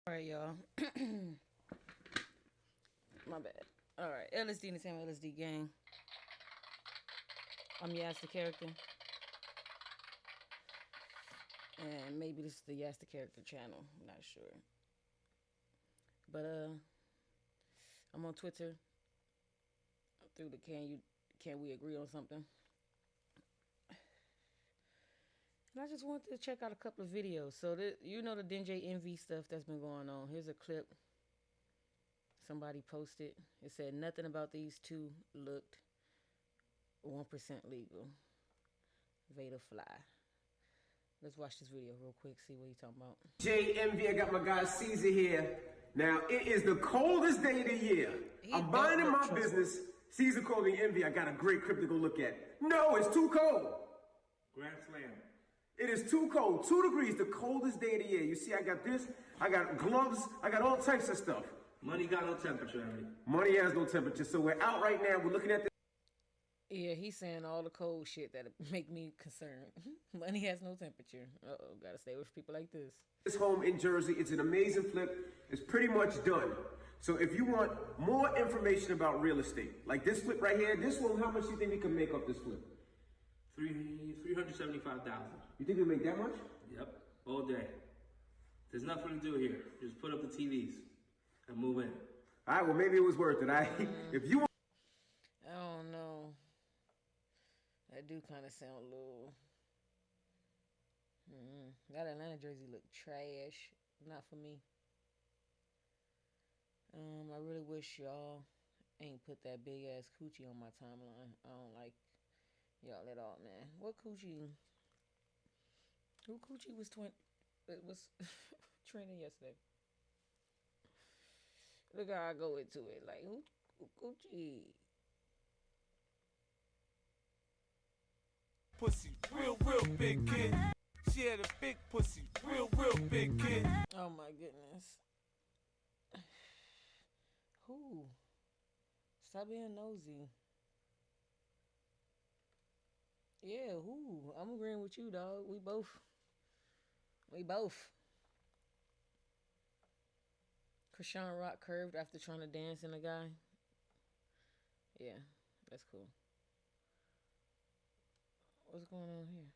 Alright, y'all. My bad. Alright, LSD Entertainment, LSD Gang. I'm Yaz the Character. And maybe this is the Yaz the Character channel. I'm not sure. But, I'm on Twitter. Through the Can We Agree on Something? And I just wanted to check out a couple of videos. So, you know the DJ Envy stuff that's been going on. Here's a clip somebody posted. It said, nothing about these two looked 1% legal. Veda Fly. Let's watch this video real quick, see what he's talking about. J Envy, I got my guy Caesar here. Now, it is the coldest day of the year. I'm buying in my business. Caesar called me Envy. I got a great crib to go look at. No, it's too cold. Grand Slam. It is too cold. 2 degrees, the coldest day of the year. You see, I got this. I got gloves. I got all types of stuff. Money got no temperature, Envy. Money has no temperature. So we're out right now. We're looking at this. Yeah, he's saying all the cold shit that make me concerned. Money has no temperature. Uh-oh, gotta stay with people like this. This home in Jersey, it's an amazing flip. It's pretty much done. So if you want more information about real estate, like this flip right here, this one, how much do you think we can make off this flip? $375,000. You think we make that much? Yep, all day. There's nothing to do here. Just put up the TVs and move in. All right, well, maybe it was worth it. If you want. I don't know. That do kind of sound a little. That Atlanta jersey look trash. Not for me. I really wish y'all ain't put that big ass coochie on my timeline. I don't like y'all at all, man. What coochie? Who coochie was it was trending yesterday? Look how I go into it. Like who coochie? Pussy, real big kid. She had a big pussy, real big kid. Oh my goodness. Who? Stop being nosy. Yeah, who? I'm agreeing with you, dog. We both. Krishan Rock curved after trying to dance in a guy. Yeah, that's cool. What's going on here?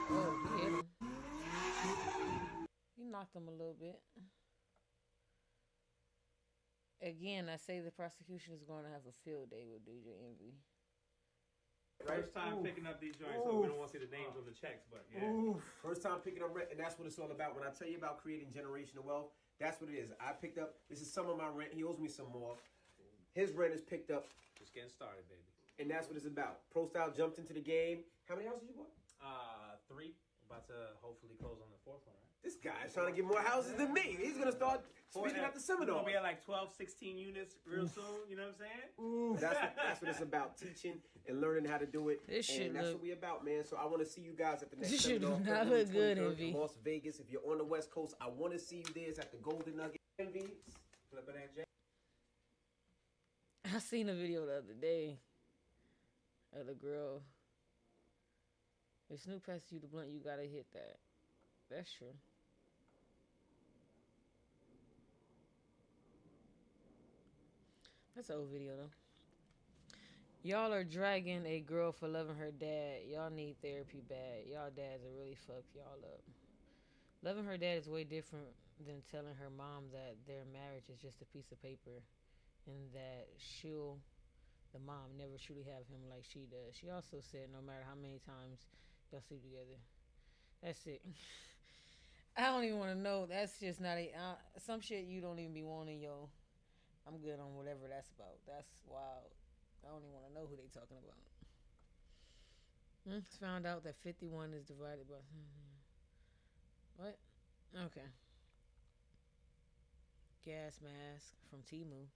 Oh, he hit him. He knocked him a little bit. Again, I say the prosecution is going to have a field day with DJ Envy. First time picking up these joints, so we don't want to see the names on the checks, but yeah. First time picking up rent, and that's what it's all about. When I tell you about creating generational wealth, that's what it is. I picked up, this is some of my rent. He owes me some more. His rent is picked up. Just getting started, baby. And that's what it's about. Pro Style jumped into the game. How many houses you bought? 3. About to hopefully close on the 4th one, right? This guy's trying to get more houses than me. He's going to start speaking at the seminar. We're going to be at like 12, 16 units real soon. You know what I'm saying? That's what it's about. Teaching and learning how to do it. This shit and that's look, what we about, man. So I want to see you guys at the next this shit seminar. do not look good, in Envy. Las Vegas. If you're on the West Coast, I want to see you there. It's at the Golden Nugget. Envy. Flipping that J. I seen a video the other day of the girl. If Snoop passes you the blunt, you gotta hit that. That's true. That's an old video though. Y'all are dragging a girl for loving her dad. Y'all need therapy bad. Y'all dads are really fucked y'all up. Loving her dad is way different than telling her mom that their marriage is just a piece of paper and that the mom, never truly have him like she does. She also said no matter how many times y'all sleep together. That's it. I don't even want to know. That's just not some shit you don't even be wanting, yo. I'm good on whatever that's about. That's wild. I don't even want to know who they talking about. Found out that 51 is divided by... What? Okay. Gas mask from Temu.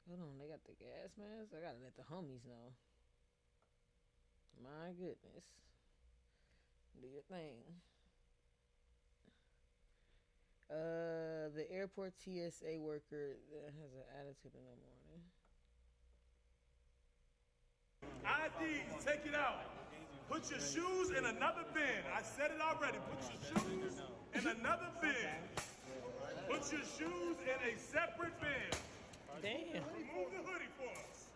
Hold on, they got the gas mask? I gotta let the homies know. My goodness. Do your thing. The airport TSA worker that has an attitude in the morning. IDs, take it out. Put your shoes in another bin. I said it already. Put your shoes in another bin. Put your shoes in a separate bin. Damn. Remove the hoodie for us.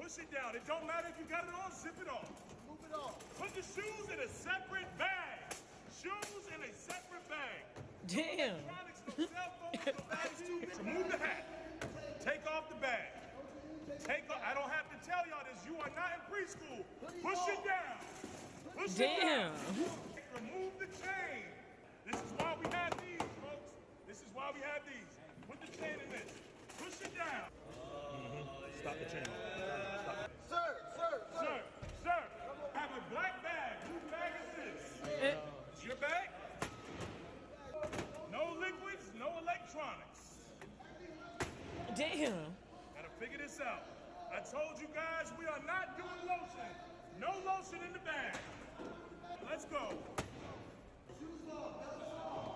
Push it down. It don't matter if you got it on, zip it off. Move it off. Put the shoes in a separate bag. Shoes in a separate bag. Damn. Electronics, no cell phones, no IDs. Remove the hat. Take off the bag. I don't have to tell y'all this. You are not in preschool. Push it down. Push it down. Remove the chain. This is why we have these, folks. This is why we have these. Put the chain in this. Push it down. Stop the chain. Stop. Sir. Have a black bag. Whose bag is this? It's your bag? No liquids, no electronics. Damn. Gotta figure this out. I told you guys we are not doing lotion. No lotion in the bag. Let's go.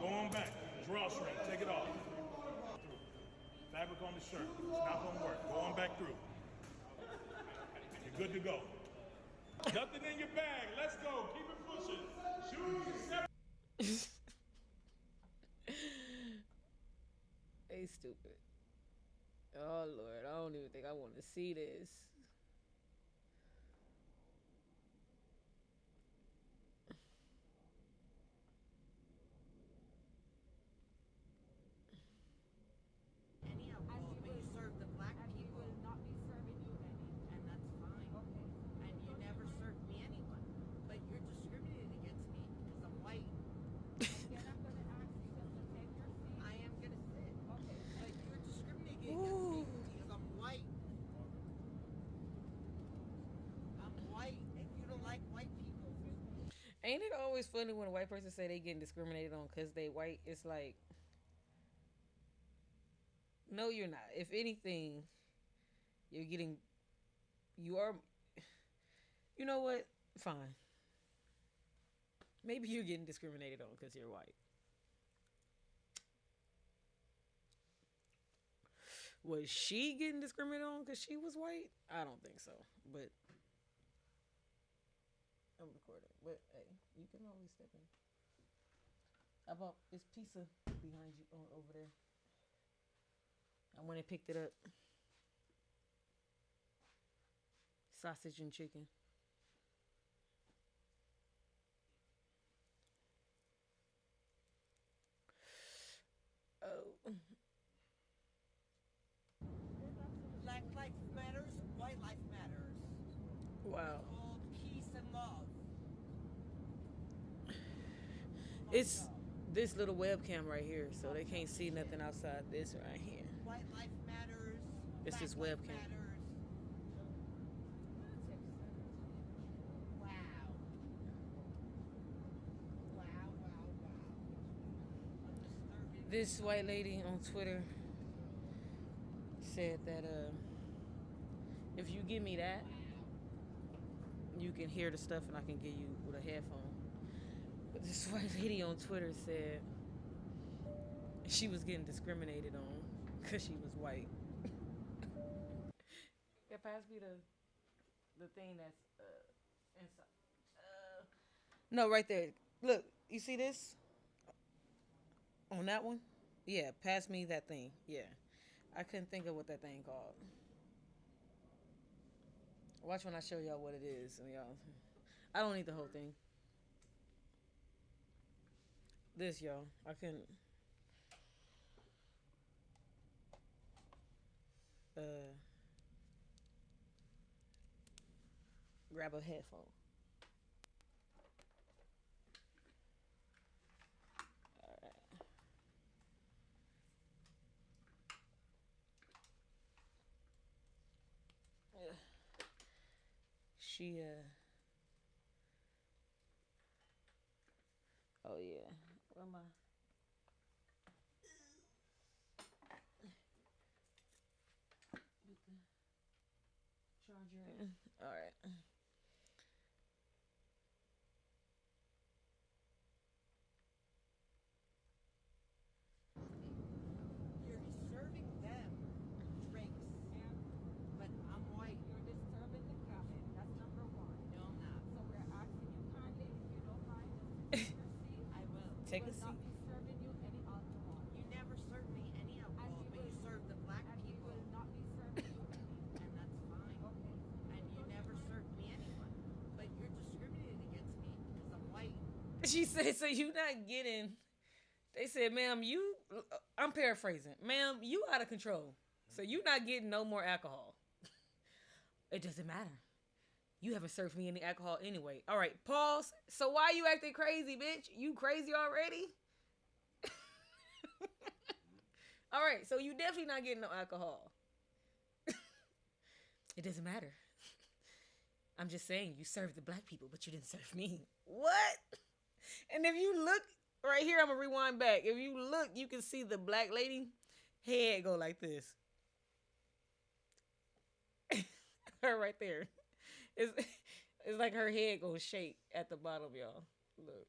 Go on back. Drawstring. Take it off. Fabric on the shirt. It's not gonna work. Go on back through. You're good to go. Nothing in your bag. Let's go. Keep it pushing. Shoes separate. They stupid. Oh Lord, I don't even think I want to see this. Ain't it always funny when a white person say they getting discriminated on because they white? It's like, no, you're not. If anything, you are, you know what? Fine. Maybe you're getting discriminated on because you're white. Was she getting discriminated on because she was white? I don't think so, but I'm recording. But hey, you can always step in. How about this pizza behind you over there? I went and picked it up. Sausage and chicken. Oh. Black life matters, white life matters. Wow. It's all peace and love. It's this little webcam right here, so they can't see nothing outside this right here. White life matters. It's this black life webcam. matters. Wow. This white lady on Twitter said that if you give me that, you can hear the stuff and I can get you with a headphone. But this white lady on Twitter said she was getting discriminated on because she was white. Yeah, pass me the thing that's inside. No, right there. Look, you see this? On that one? Yeah, pass me that thing. Yeah. I couldn't think of what that thing called. Watch when I show y'all what it is. And y'all, I don't need the whole thing. This, y'all. I couldn't. Grab a headphone. Alright. She, oh yeah. Where am I? Put the charger in. Alright. You're serving them drinks, but I'm white. You're disturbing the cabin. Take a will not seat. be serving you any alcohol. You never served me any alcohol, but you served the black people. We will not be serving you any. And that's fine. Okay. And you never served me anyone. But you're discriminating against me because I'm white. She said, so you not getting. They said, ma'am, I'm paraphrasing. Ma'am, you out of control. So you not getting no more alcohol. It doesn't matter. You haven't served me any alcohol anyway. All right, pause. So why you acting crazy, bitch? You crazy already? All right, so you definitely not getting no alcohol. It doesn't matter. I'm just saying you served the black people, but you didn't serve me. What? And if you look right here, I'm gonna rewind back. If you look, you can see the black lady head go like this. Her right there. It's like her head goes shake at the bottom, y'all. Look.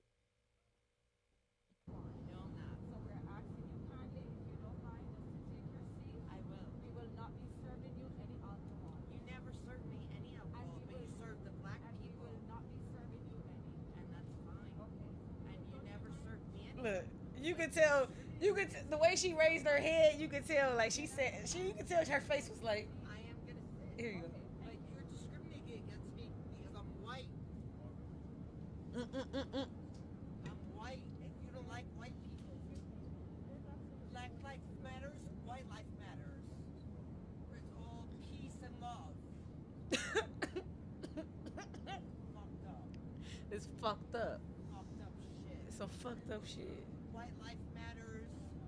No, I'm not. So we're asking you kindly, if you don't mind, just to take your seat. I will. We will not be serving you any alcohol. You never served me any alcohol, but you served the black And we people. will not be serving you any. And that's fine. Okay. And you never served me any. Look. You could tell. The way she raised her head. You could tell. Like she said. You could tell her face was like. I am gonna sit. Here you go. But you're discriminating against me because I'm white. I'm white, and you don't like white people. Black life matters, white life matters. It's all peace and love. Fucked up. It's fucked up. Fucked up shit. It's some fucked up shit. White life matters,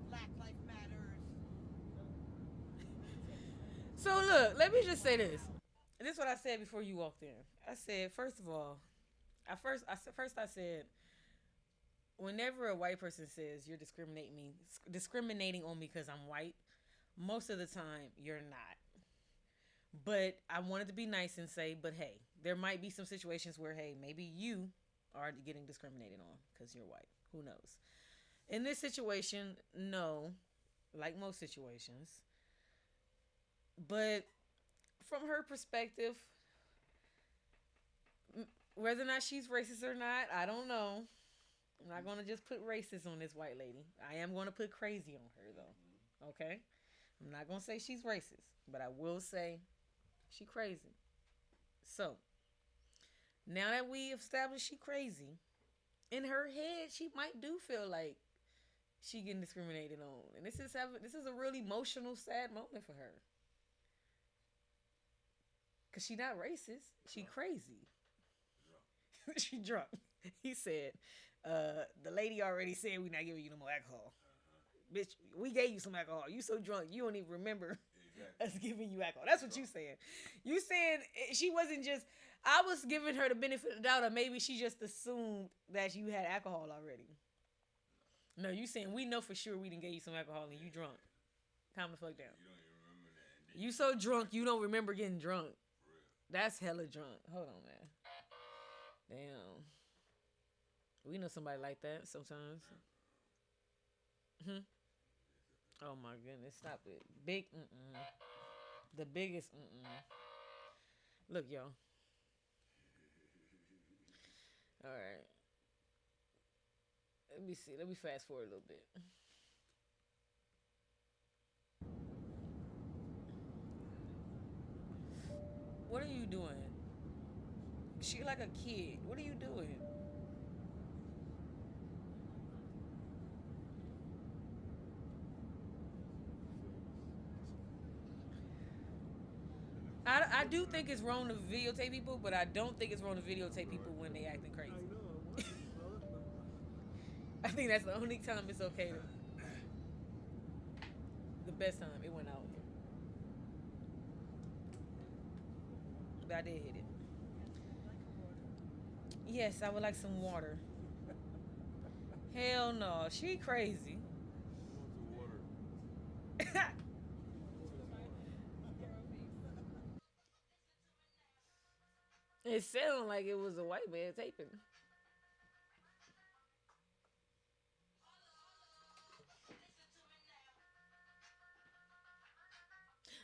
black life matters. So look, let me just say this. And this is what I said before you walked in. I said, first of all, I said, whenever a white person says you're discriminating on me because I'm white, most of the time you're not. But I wanted to be nice and say, but hey, there might be some situations where, hey, maybe you are getting discriminated on because you're white. Who knows? In this situation, no, like most situations. But from her perspective, whether or not she's racist or not, I don't know. I'm not going to just put racist on this white lady. I am going to put crazy on her, though. Okay? I'm not going to say she's racist, but I will say she crazy. So, now that we established she crazy, in her head, she might do feel like she getting discriminated on. And this is a really emotional, sad moment for her. Because she not racist. She crazy. She drunk. He said, the lady already said we're not giving you no more alcohol. Bitch, we gave you some alcohol. You so drunk, you don't even remember us giving you alcohol. That's what you saying. You saying she wasn't just, I was giving her the benefit of the doubt, or maybe she just assumed that you had alcohol already. No, you saying we know for sure we didn't give you some alcohol and you drunk. Calm the fuck down. You don't even remember that. You so drunk, you don't remember getting drunk. That's hella drunk. Hold on, man. Damn. We know somebody like that sometimes. Oh my goodness, stop it. Big The biggest Look, y'all. Alright. Let me see. Let me fast forward a little bit. What are you doing? She like a kid. What are you doing? I do think it's wrong to videotape people, but I don't think it's wrong to videotape people when they acting crazy. I think that's the only time it's okay to. The best time it went out. But I did hit it. Yes, I would like some water. Hell no, she crazy. It sounded like it was a white man taping.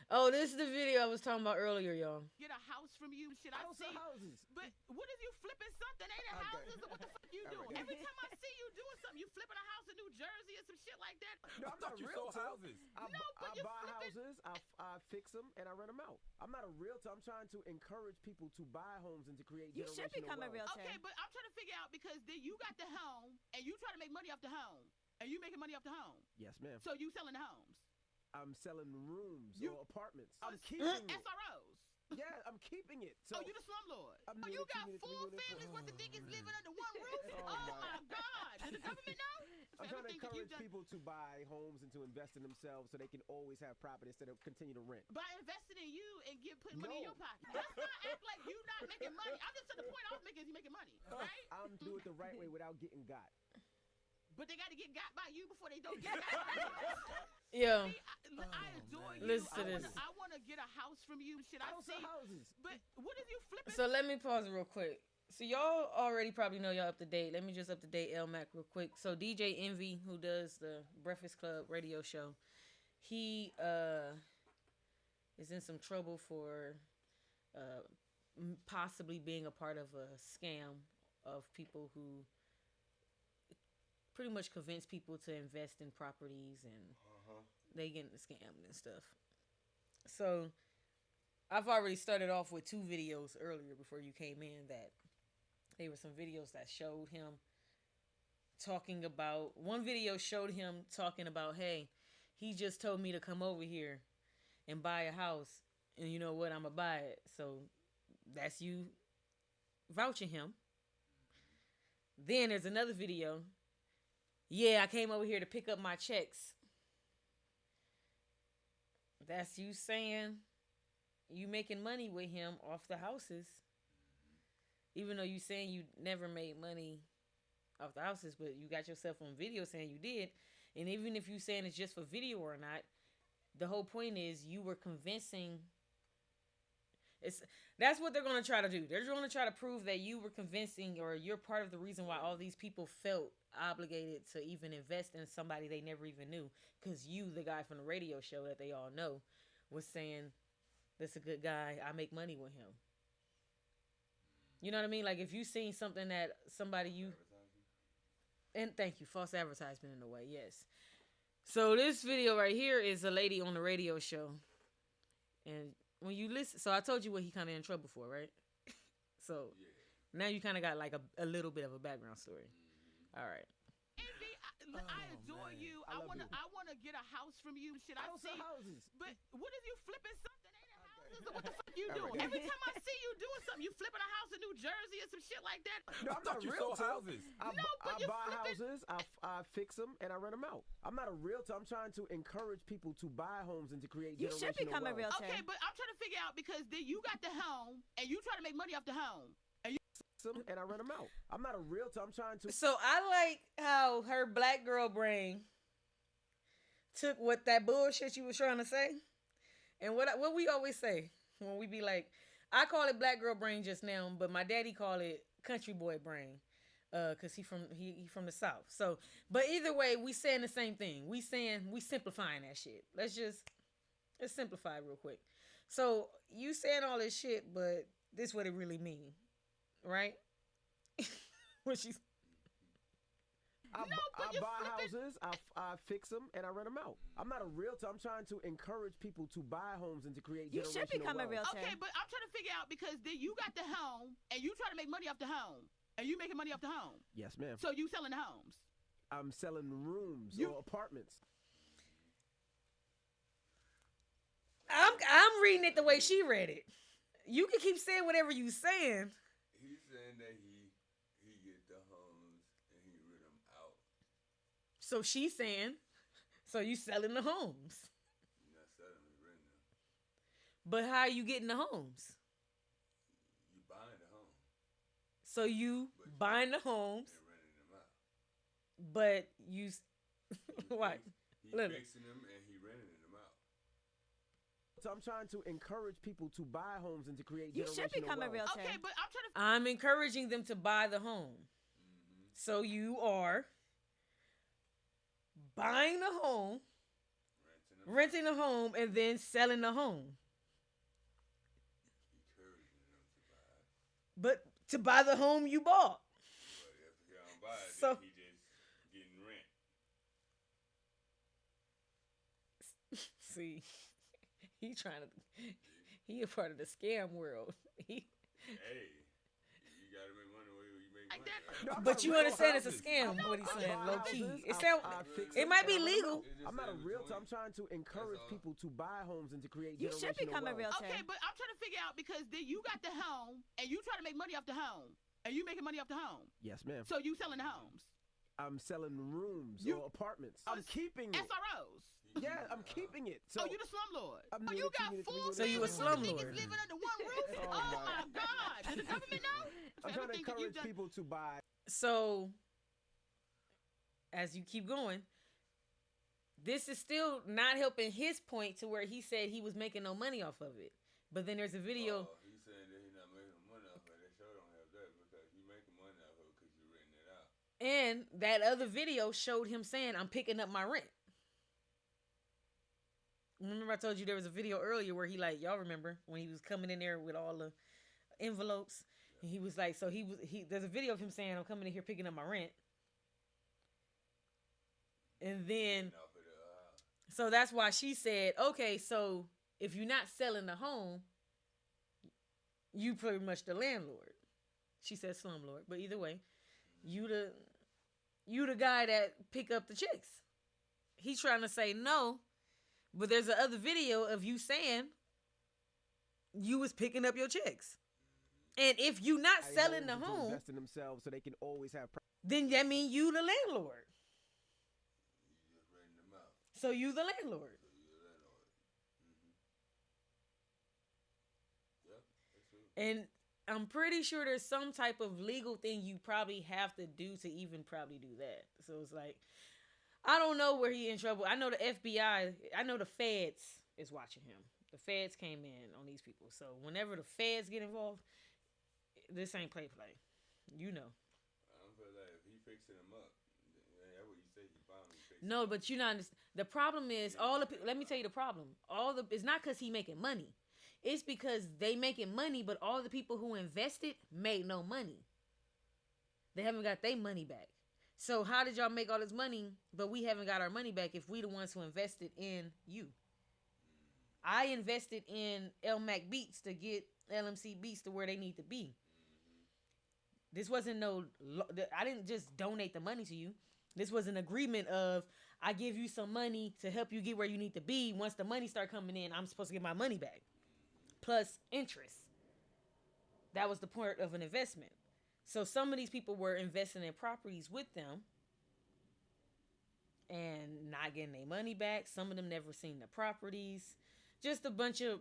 Oh, this is the video I was talking about earlier, y'all. Get a house from you. Shit, I I've don't sell seen. houses. But what if you flipping something? Ain't it houses? What the fuck you doing? Every time I see you doing something, you flipping a house in New Jersey or some shit like that. No, I'm not a realtor. houses. I you buy flipping- houses, I fix them, and I rent them out. I'm not a realtor. I'm trying to encourage people to buy homes and to create You should become a wealth. realtor. Okay, but I'm trying to figure out because then you got the home and you try to make money off the home. And you making money off the home. Yes, ma'am. So you selling the homes. I'm selling rooms You- or apartments. Oh, I'm keeping it. SROs. Yeah, I'm keeping it. So Oh, you the slumlord. I'm Oh, you doing got two units, 4 three units. families worth of niggas living under one roof? Oh, Oh, my. my God. Does the government know? I'm trying to Everything that you've encourage done- people to buy homes and to invest in themselves so they can always have property instead of continue to rent. By investing in you and putting money in No. your pocket. Let's not act like you not making money. I'm just to the point I was making is you making money, right? I'm doing it the right way without getting got. But they got to get got by you before they don't get got by you. Yeah. See, I adore you. Listen to this. I want to get a house from you. Shit, I I've don't sell seen. houses. But what if you flipping? So let me pause real quick. So y'all already probably know y'all up to date. Let me just up to date LMAC real quick. So DJ Envy, who does the Breakfast Club radio show, he is in some trouble for possibly being a part of a scam of people who pretty much convince people to invest in properties and they getting scammed and stuff. So I've already started off with 2 videos earlier before you came in that they were some videos that showed him talking about, one video showed him talking about, hey, he just told me to come over here and buy a house and you know what, I'm gonna buy it. So that's you vouching him. Then there's another video. Yeah, I came over here to pick up my checks. That's you saying you making money with him off the houses. Even though you saying you never made money off the houses, but you got yourself on video saying you did. And even if you saying it's just for video or not, the whole point is you were convincing. That's what they're going to try to do. They're going to try to prove that you were convincing or you're part of the reason why all these people felt obligated to even invest in somebody they never even knew. Because you, the guy from the radio show that they all know, was saying, this a good guy. I make money with him. You know what I mean? Like if you seen something that somebody you... And thank you. False advertisement in a way. Yes. So this video right here is a lady on the radio show. And when you listen, so I told you what he kind of in trouble for, right? So now you kind of got like a little bit of a background story. All right. Envy, I adore you. I want to get a house from you. Shit, I I've don't sell seen. houses. But what if you flipping something? Ain't it houses? What the fuck you doing? Every time I see you doing something, you flipping a house in New Jersey or some shit like that. No, I'm not a realtor. houses. I but you buy flipping- houses, I fix them, and I rent them out. I'm not a realtor. I'm trying to encourage people to buy homes and to create You should generational become a wealth. realtor. Okay, but I'm trying to figure out because then you got the home and you try to make money off the home. And I rent them out. I'm not a realtor. I'm trying to. So I like how her black girl brain took what that bullshit you was trying to say, and what we always say when we be like, I call it black girl brain just now, but my daddy call it country boy brain, cause he from the South. So, but either way, we saying the same thing. We simplifying that shit. Let's simplify it real quick. So you saying all this shit, but this what it really mean, right? What she's. I buy houses, I fix them, and I rent them out. I'm not a realtor. I'm trying to encourage people to buy homes and to create You generational should become a wealth. realtor. Okay, but I'm trying to figure out because then you got the home and you try to make money off the home. And you making money off the home. Yes, ma'am. So you selling the homes. I'm selling rooms or apartments. I'm reading it the way she read it. You can keep saying whatever you saying. He's saying that he get the homes and he rent them out. So she's saying, so you selling the homes. You're not selling them, you're renting them. But how are you getting the homes? You buying the home So you buying the homes, and renting them out. but you what? He Look. fixing them and he renting them out. So I'm trying to encourage people to buy homes and to create You generational should become a wealth. realtor. Okay, but I'm trying to. I'm encouraging them to buy the home. So you are buying the home, Renting renting a home, and then selling the home. Encouraging them to buy. But to buy the home you bought. But if he don't buy it, So- then he just getting rent. See, he a part of the scam world. Hey, you gotta make money where you make money. No, I'm But not you real understand it's a houses. scam, what he's saying, buy low key. houses, It I- sound, I fix it them, might be and I rent them legal. out. I'm not a realtor. I'm trying to encourage people to buy homes and to create You should generational become a wealth. realtor. Okay, but I'm trying to figure out because then you got the home and you try to make money off the home and you making money off the home. Yes, ma'am. So you selling the homes. I'm selling rooms You- or apartments. I'm keeping it. SROs. Yeah, I'm keeping it. So Oh, you the slumlord. I'm Oh, you unit two, got unit three, full unit So you a families where the slumlord. niggas living under one roof? Oh, Oh, my. my God. Does the government know? I'm trying to Everything that you've encourage done- people to buy. So, as you keep going, this is still not helping his point to where he said he was making no money off of it. But then there's a video. Oh, he's saying that he's not making money off of it. They sure don't have that because you making money off of it because you're renting it out. And that other video showed him saying, I'm picking up my rent. Remember I told you there was a video earlier where he y'all remember when he was coming in there with all the envelopes. And he was like, there's a video of him saying, I'm coming in here picking up my rent. And then, Off of the house. so that's why she said, okay, so if you're not selling the home, you pretty much the landlord. She said slumlord, but either way, you the guy that pick up the chicks. He's trying to say no, but there's a other video of you saying you was picking up your chicks. And if you not buy selling the homes and to home, invest in themselves so they can always have. then that means you the landlord. You just renting them out. So you the landlord. So you're the landlord. Yep, that's true. And I'm pretty sure there's some type of legal thing you probably have to do to even probably do that. So it's like, I don't know where he in trouble. I know the FBI, I know the feds is watching him. The feds came in on these people. So whenever the feds get involved, this ain't play. You know. I don't feel like if he fixing them up, that's what you say. He finally fixing. No, but you not. The problem is all the. Let me tell you the problem. It's not because he making money. It's because they making money, but all the people who invested made no money. They haven't got their money back. So how did y'all make all this money, but we haven't got our money back if we the ones who invested in you? I invested in LMAC Beats to get LMC Beats to where they need to be. This wasn't I didn't just donate the money to you. This was an agreement of I give you some money to help you get where you need to be. Once the money start coming in, I'm supposed to get my money back. Plus interest. That was the point of an investment. So some of these people were investing in properties with them and not getting their money back. Some of them never seen the properties. Just a bunch of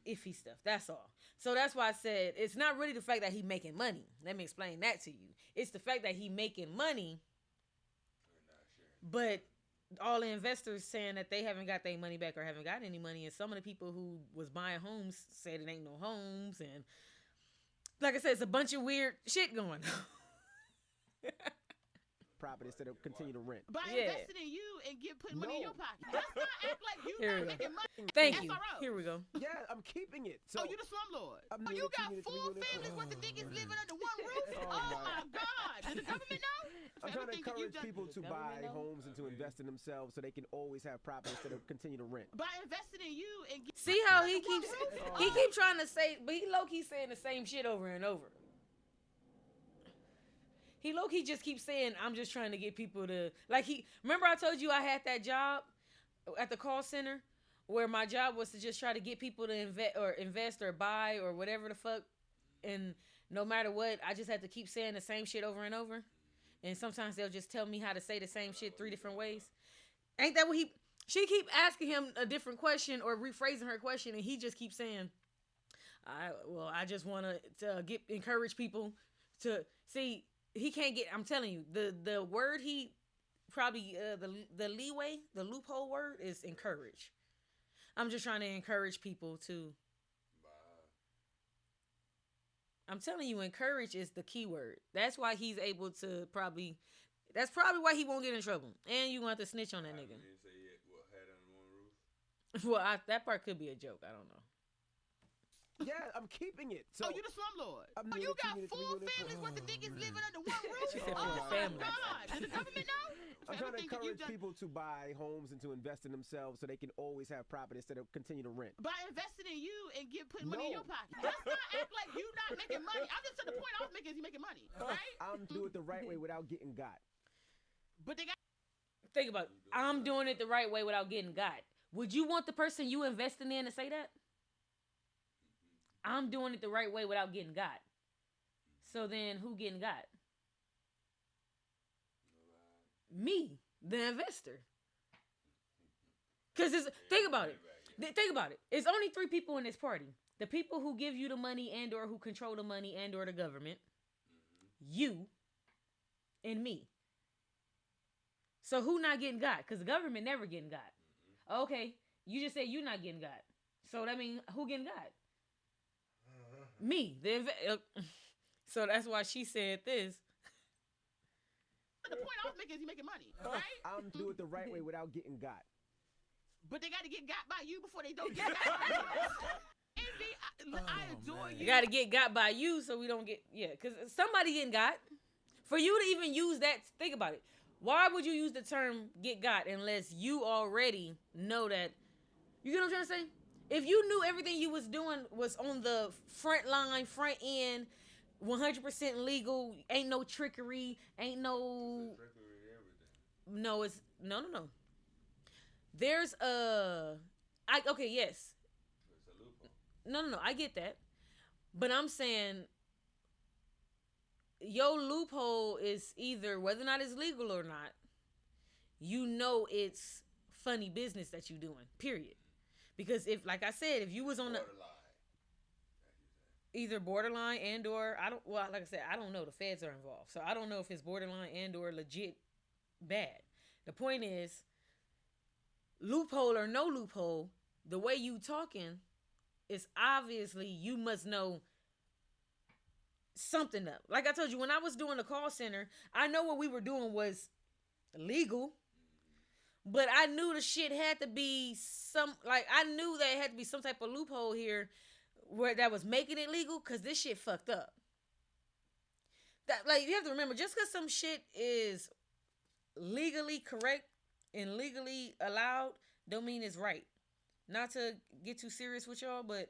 iffy stuff. That's all. So that's why I said it's not really the fact that he making money. Let me explain that to you. It's the fact that he making money, but all the investors saying that they haven't got their money back or haven't got any money. And some of the people who was buying homes said it ain't no homes. And like I said, it's a bunch of weird shit going on. Property instead of continue to rent. By investing in you and putting money in your pocket. Let's not act like you Here we not go. making money. Thank you. SROs. Here we go. Yeah, I'm keeping it. So Oh, you the slumlord. I'm Oh, you unit two, got unit three, full unit- families where the niggas living under one roof? Oh, Oh, my. my God. Does the government know? I'm trying to Everything that you've encourage done- people to The buy government know? homes and to invest in themselves so they can always have property instead of continue to rent. By investing in you and See how he keeps trying to say, but he low key saying the same shit over and over. He low key just keeps saying, I'm just trying to get people to remember I told you I had that job at the call center where my job was to just try to get people to invest or buy or whatever the fuck, and no matter what, I just had to keep saying the same shit over and over. And sometimes they'll just tell me how to say the same shit 3 different ways. Ain't that what she keep asking him a different question or rephrasing her question, and he just keeps saying, I just want to encourage people to see. He can't get. I'm telling you, the word he probably the leeway, the loophole word is encourage. I'm just trying to encourage people to. I'm telling you, encourage is the key word. That's why he's able to probably. That's probably why he won't get in trouble. And you want to snitch on that nigga. Didn't say he had on one roof. Well, that part could be a joke. I don't know. Yeah, I'm keeping it. So you the slumlord. I'm Oh, you unit, got unit, 4 unit. families worth of niggas living under one roof? She said Oh, four my families. God. Does the government know? I'm trying to Everything that you've encourage done- people to buy homes and to invest in themselves so they can always have property instead of continue to rent. By investing in you and putting money in your pocket. Let's not act like you not making money. I'm just to the point I was making is you making money, right? I'm doing it the right way without getting got. But they got. Think about it. I'm doing it the right way without getting got. Would you want the person you investing in to say that? I'm doing it the right way without getting got. So then who getting got? Me, the investor. Because think about it. Think about it. It's only 3 people in this party. The people who give you the money and or who control the money and or the government. You. And me. So who not getting got? Because the government never getting got. Okay. You just said you not getting got. So that means who getting got? Me. So that's why she said this. The point I was making is you making money, right? I'm doing it the right way without getting got. But they got to get got by you before they don't get got by you. I adore you. You got to get got by you so we don't get, because somebody getting got. For you to even use that, think about it. Why would you use the term get got unless you already know that, you get what I'm trying to say? If you knew everything you was doing was on the front line, front end, 100% legal, ain't no trickery, ain't no... No, it's... No. There's a... Okay, yes. It's a loophole. No, I get that. But I'm saying... Your loophole is either whether or not it's legal or not, you know it's funny business that you doing, period. Because if, like I said, if you was on either borderline and or, like I said, I don't know. The feds are involved. So I don't know if it's borderline and or legit bad. The point is, loophole or no loophole, the way you talking is obviously you must know something up. Like I told you, when I was doing the call center, I know what we were doing was legal. But I knew the shit had to be I knew there had to be some type of loophole here where that was making it legal, because this shit fucked up. That, you have to remember, just because some shit is legally correct and legally allowed, don't mean it's right. Not to get too serious with y'all, but,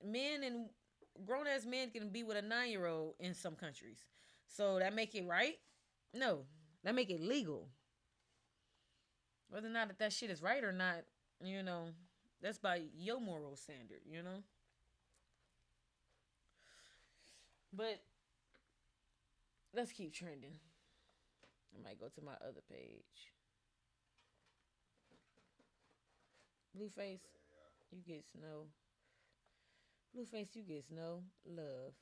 men and grown-ass men can be with a 9-year-old in some countries. So that make it right? No. That make it legal. Whether or not that shit is right or not, that's by your moral standard, But let's keep trending. I might go to my other page. Blueface, you get snow. Blueface, you get snow. Love.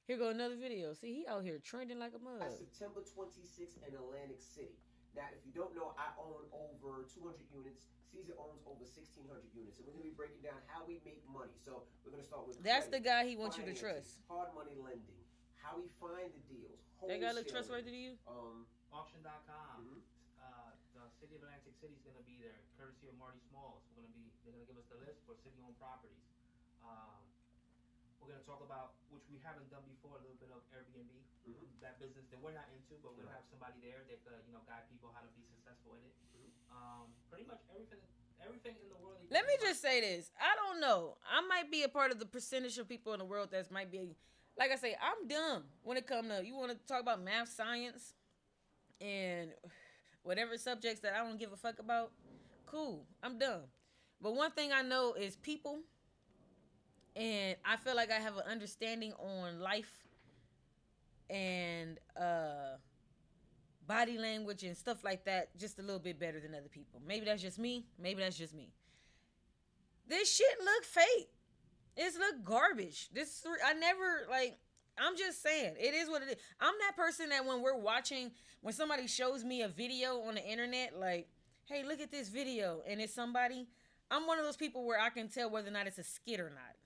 Here go another video. See, he out here trending like a mug. September 26th in Atlantic City. Now, if you don't know, I own over 200 units. Caesar owns over 1,600 units. And we're going to be breaking down how we make money. So we're going to start with that's credit, the guy he wants you to trust. Hard money lending, how we find the deals. That guy look trustworthy to you? Auction.com. The city of Atlantic City is going to be there, courtesy of Marty Smalls. They're going to give us the list for city-owned properties. We're going to talk about, which we haven't done before, a little bit of Airbnb. That business that we're not into, but we're going to have somebody there that could, guide people how to be successful in it. Pretty much everything in the world. Let me just say this. I don't know. I might be a part of the percentage of people in the world that might be, like I say, I'm dumb when it comes to, you want to talk about math, science, and whatever subjects that I don't give a fuck about. Cool. I'm dumb. But one thing I know is people. And I feel like I have an understanding on life and body language and stuff like that just a little bit better than other people. Maybe that's just me. This shit look fake. It's look garbage. I'm just saying. It is what it is. I'm that person that when somebody shows me a video on the internet, like, hey, look at this video, and it's somebody, I'm one of those people where I can tell whether or not it's a skit or not.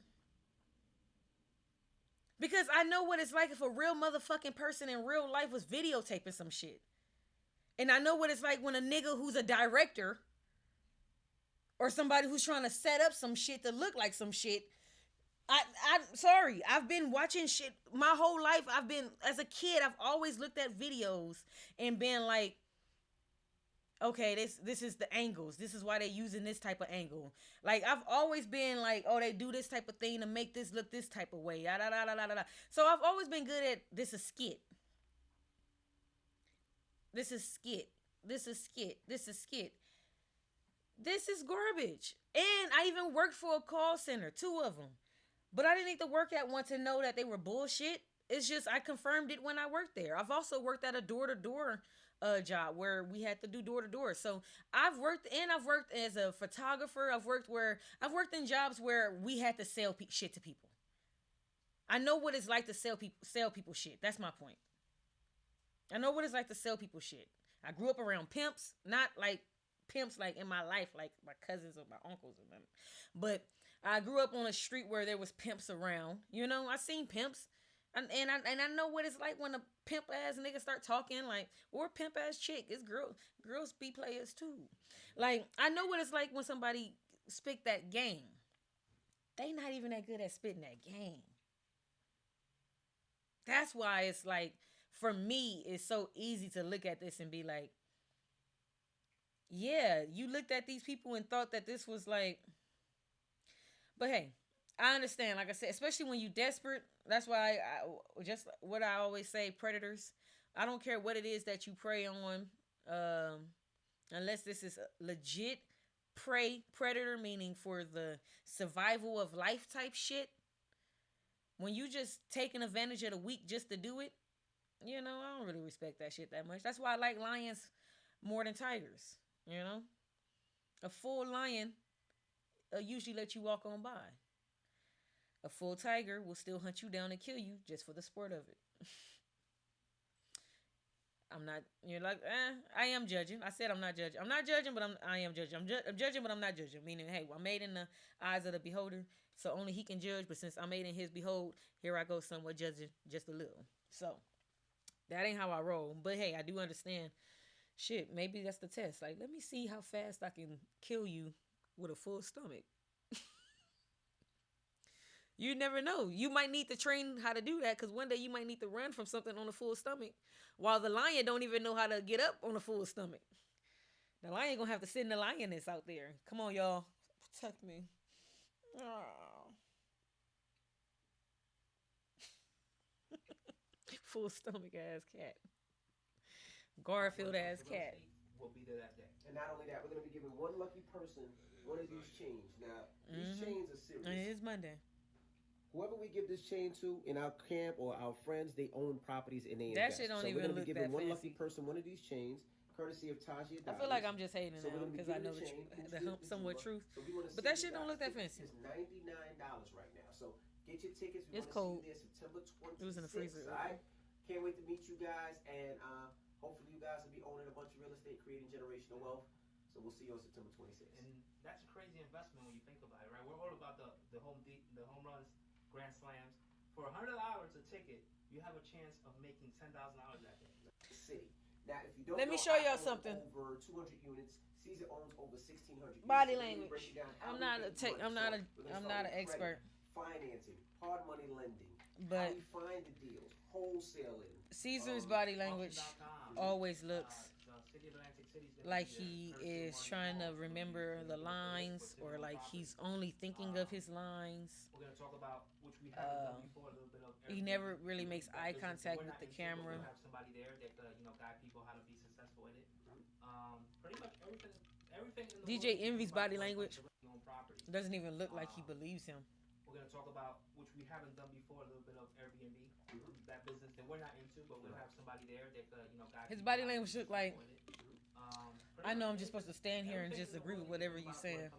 Because I know what it's like if a real motherfucking person in real life was videotaping some shit. And I know what it's like when a nigga who's a director or somebody who's trying to set up some shit to look like some shit. I'm sorry. I've been watching shit my whole life. As a kid, I've always looked at videos and been like, okay, this is the angles. This is why they're using this type of angle. Like, I've always been like, oh, they do this type of thing to make this look this type of way. So I've always been good at this is skit. This is skit. This is skit. This is skit. This is garbage. And I even worked for a call center, 2 of them. But I didn't need to work at one to know that they were bullshit. It's just I confirmed it when I worked there. I've also worked at a door-to-door job where we had to do door-to-door. So I've worked as a photographer. I've worked in jobs where we had to sell shit to people. I know what it's like to sell people shit. That's my point. I know what it's like to sell people shit. I grew up around pimps, not like pimps like in my life, like my cousins or my uncles or them. But I grew up on a street where there was pimps around. You know, I seen pimps. And I know what it's like when a pimp ass nigga start talking like, or a pimp ass chick. It's girls be players too. Like, I know what it's like when somebody spit that game. They not even that good at spitting that game. That's why it's like, for me, it's so easy to look at this and be like, yeah, you looked at these people and thought that this was like, but hey, I understand. Like I said, especially when you desperate. That's why I just what I always say, predators. I don't care what it is that you prey on, unless this is a legit predator, meaning for the survival of life type shit. When you just taking advantage of the weak just to do it, you know, I don't really respect that shit that much. That's why I like lions more than tigers. You know, a full lion usually let you walk on by. A full tiger will still hunt you down and kill you just for the sport of it. I'm not. You're like, I am judging. I said I'm not judging. I'm not judging, but I am judging. I'm judging, but I'm not judging. Meaning, hey, I'm made in the eyes of the beholder, so only he can judge. But since I'm made in his behold, here I go somewhat judging just a little. So that ain't how I roll. But hey, I do understand. Shit, maybe that's the test. Like, let me see how fast I can kill you with a full stomach. You never know. You might need to train how to do that, because one day you might need to run from something on a full stomach, while the lion don't even know how to get up on a full stomach. The lion gonna have to send the lioness out there. Come on, y'all. Protect me. Oh. Full stomach ass cat. Garfield ass cat. Will be there that day. And not only that, we're going to be giving one lucky person one of these chains. Now, these chains are serious. And it is Monday. Whoever we give this chain to in our camp or our friends, they own properties and they that invest. Shit don't so even we're going to be giving one fancy. lucky person one of these chains, courtesy of Tajia. I feel like I'm just hating now because I know the somewhat truth. So but that shit don't look that fancy. It's $99 right now. So get your tickets. We it's cold. See you there September 26th. It was in the freezer. Right? Can't wait to meet you guys, and hopefully you guys will be owning a bunch of real estate, creating generational wealth. So we'll see you on September 26th. And that's a crazy investment when you think about it, right? We're all about the home runs, grand slams. For $100 a ticket, you have a chance of making $10,000 that day. City. Now, if you don't let me show y'all something. Over 200 units. Caesar owns over 1,600 units. Body language. I'm not an expert. Financing, hard money lending. But how we find the deals, wholesaling. Caesar's body language always looks like he is trying to remember the lines, or like he's only thinking of his lines. We're gonna talk about which we haven't done before, a little bit of. He never really makes eye contact with the camera. We have somebody there that guide people how to be successful in it. Pretty much everything. In the DJ Envy's body language doesn't even look like he believes him. We're gonna talk about which we haven't done before, a little bit of Airbnb, that business that we're not into, but we'll have somebody there that guide. His body language look like. I know I'm just supposed to stand here and just agree with whatever you're saying.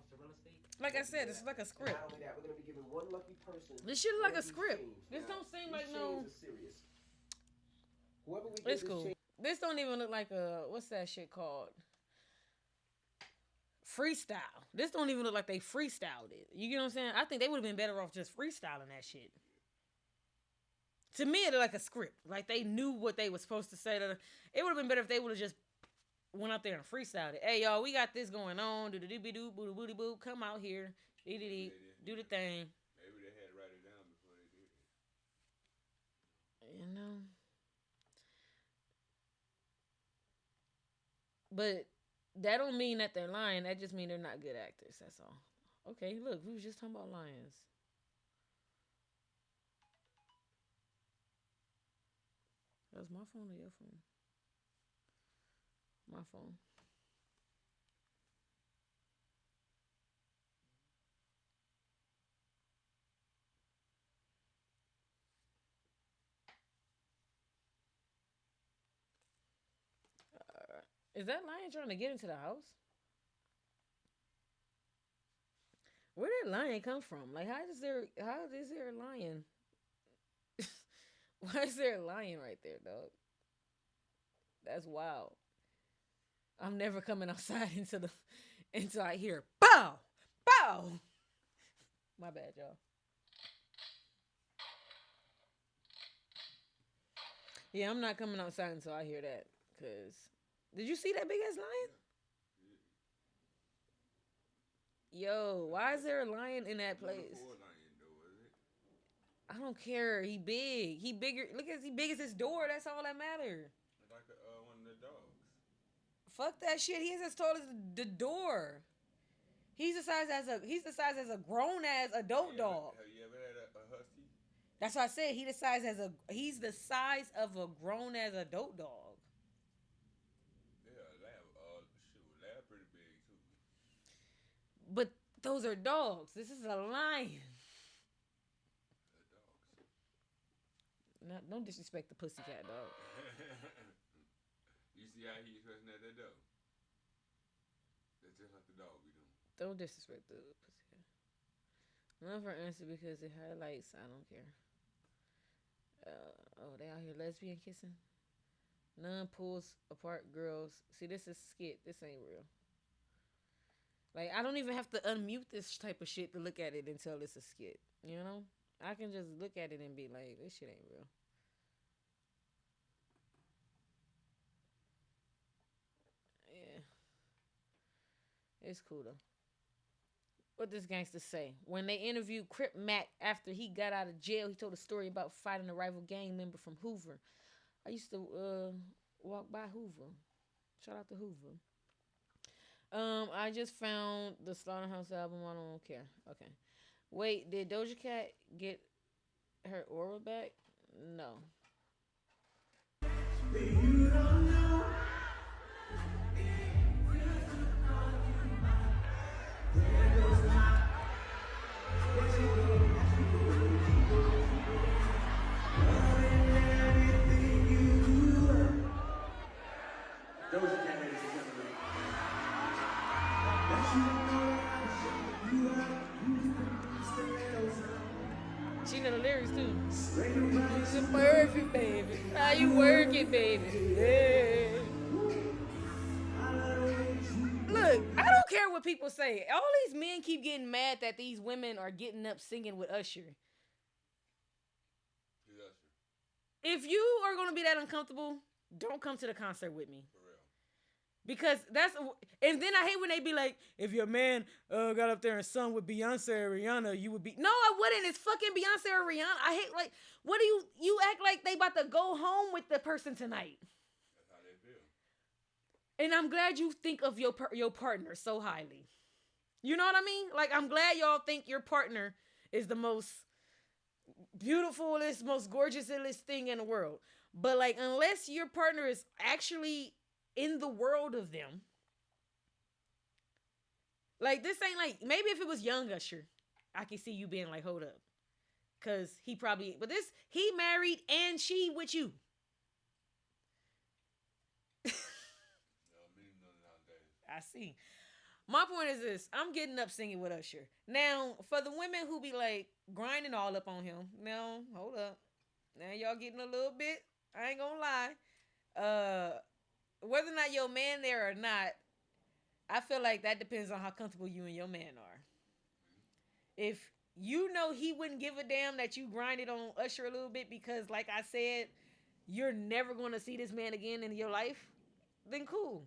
Like I said, it's like a script. Not only that, we're gonna be giving one lucky person. This shit look like a script. This don't seem like no. Whoever we it's cool. This don't even look like a what's that shit called? Freestyle. This don't even look like they freestyled it. You get what I'm saying? I think they would have been better off just freestyling that shit. To me, it looked like a script. Like they knew what they were supposed to say. It would have been better if they would have just went out there and freestyled it. Hey, y'all, we got this going on. Do the doobie doo, booty booty boo. Come out here. Do the thing. Maybe they had to write it down before they did it. You know. But that don't mean that they're lying. That just mean they're not good actors. That's all. Okay, look, we was just talking about lions. That was my phone or your phone? My phone. Is that lion trying to get into the house? Where did lion come from? Like, how is there a lion? Why is there a lion right there, dog? That's wild. I'm never coming outside until I hear bow, bow. My bad, y'all. Yeah, I'm not coming outside until I hear that. Cause did you see that big ass lion? Yo, why is there a lion in that place? I don't care. He big. He bigger. Look at he big as his door. That's all that matters. Like one of the dogs. Fuck that shit. He's as tall as the door. He's the size as a grown ass adult dog. Have you ever had a husky? That's what I said. He's the size of a grown ass adult dog. Yeah, lab pretty big too. But those are dogs. This is a lion. Don't disrespect the pussycat dog. You see how he's expressing that dog? That's just like the dog we doing. Don't disrespect the pussycat. Love her answer because it highlights. I don't care. They out here lesbian kissing. None pulls apart girls. See, this is skit. This ain't real. Like, I don't even have to unmute this type of shit to look at it until it's a skit. You know? I can just look at it and be like, this shit ain't real. Yeah. It's cool, though. What this gangster say? When they interviewed Crip Mac after he got out of jail, he told a story about fighting a rival gang member from Hoover. I used to walk by Hoover. Shout out to Hoover. I just found the Slaughterhouse album. I don't care. Okay. Wait, did Doja Cat get her aura back? No. You don't know. Doja Cat, ladies and gentlemen. She know the lyrics too. It's perfect, baby. How you work it, baby? Yeah. Look, I don't care what people say. All these men keep getting mad that these women are getting up singing with Usher. If you are going to be that uncomfortable, don't come to the concert with me. For real. Because and then I hate when they be like, if your man got up there and sung with Beyonce or Rihanna, you would be. No, I wouldn't. It's fucking Beyonce or Rihanna. I hate, like, what do you act like they about to go home with the person tonight? That's how they feel. And I'm glad you think of your partner so highly. You know what I mean? Like, I'm glad y'all think your partner is the most beautifulest, most gorgeousest thing in the world. But, like, unless your partner is actually in the world of them, like, this ain't like, maybe if it was young Usher, I could see you being like, hold up. Because he probably, but this, he married and she with you. I see. My point is this. I'm getting up singing with Usher. Now, for the women who be like grinding all up on him. Now, hold up. Now y'all getting a little bit. I ain't gonna lie. Whether or not your man there or not, I feel like that depends on how comfortable you and your man are. If you know he wouldn't give a damn that you grinded on Usher a little bit because, like I said, you're never going to see this man again in your life, then cool.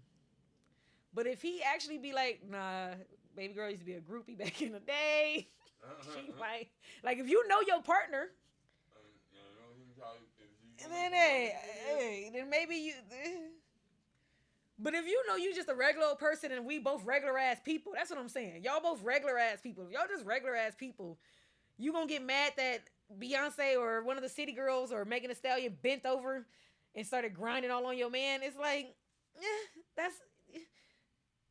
But if he actually be like, nah, baby girl used to be a groupie back in the day. She might like if you know your partner. And then then maybe you. But if you know you just a regular old person and we both regular ass people, that's what I'm saying. Y'all both regular ass people. If y'all just regular ass people, you gonna get mad that Beyonce or one of the city girls or Megan Thee Stallion bent over and started grinding all on your man. It's like, that's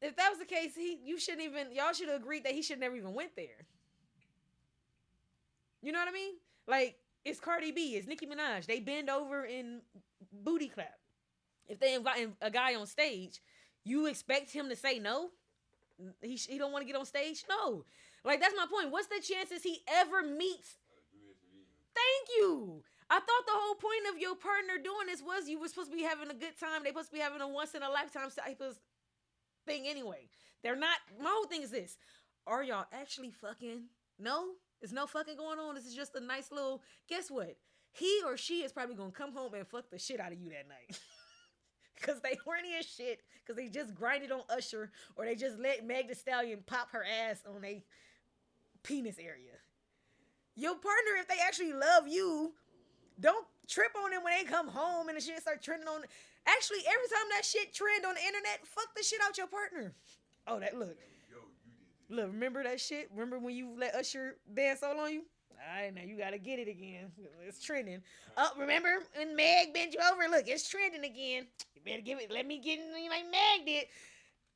if that was the case, y'all should have agreed that he should never even went there. You know what I mean? Like, it's Cardi B, it's Nicki Minaj. They bend over and booty clap. If they invite a guy on stage, you expect him to say no? He don't want to get on stage? No. Like, that's my point. What's the chances he ever meets? Thank you. I thought the whole point of your partner doing this was you were supposed to be having a good time. They supposed to be having a once-in-a-lifetime type of thing anyway. They're not. My whole thing is this. Are y'all actually fucking? No? There's no fucking going on. This is just a nice little... Guess what? He or she is probably going to come home and fuck the shit out of you that night. Because they horny as shit. Because they just grinded on Usher. Or they just let Meg Thee Stallion pop her ass on a penis area. Your partner, if they actually love you, don't trip on them when they come home and the shit start trending on... Actually, every time that shit trend on the internet, fuck the shit out your partner. Oh, that look. Look, remember that shit? Remember when you let Usher dance all on you? All right, now you got to get it again. It's trending. Oh, remember when Meg bent you over? Look, it's trending again. You better give it. Let me get it like Meg did.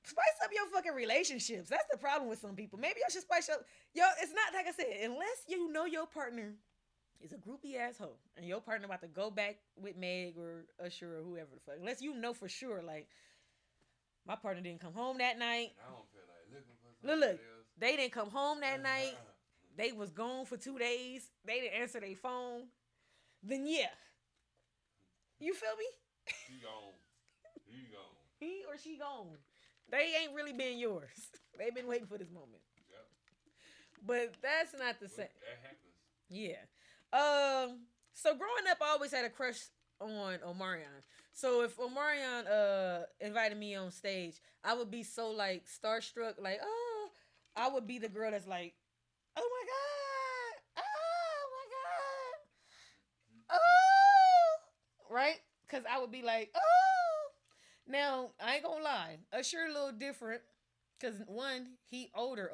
Spice up your fucking relationships. That's the problem with some people. Maybe I should spice up. Yo, it's not like I said. Unless you know your partner is a groupie asshole and your partner about to go back with Meg or Usher or whoever the fuck. Unless you know for sure, like, my partner didn't come home that night. I don't feel like looking for somebody Look, they didn't come home that night. They was gone for 2 days. They didn't answer their phone. Then yeah. You feel me? He gone. He gone. He or she gone. They ain't really been yours. They've been waiting for this moment. Yep. But that's not the same. That happens. Yeah. So growing up, I always had a crush on Omarion. So if Omarion invited me on stage, I would be so like starstruck, like, oh, I would be the girl that's like, oh my god, oh my god, oh, right? Because I would be like, oh. Now I ain't gonna lie, Usher a little different, because one, he older.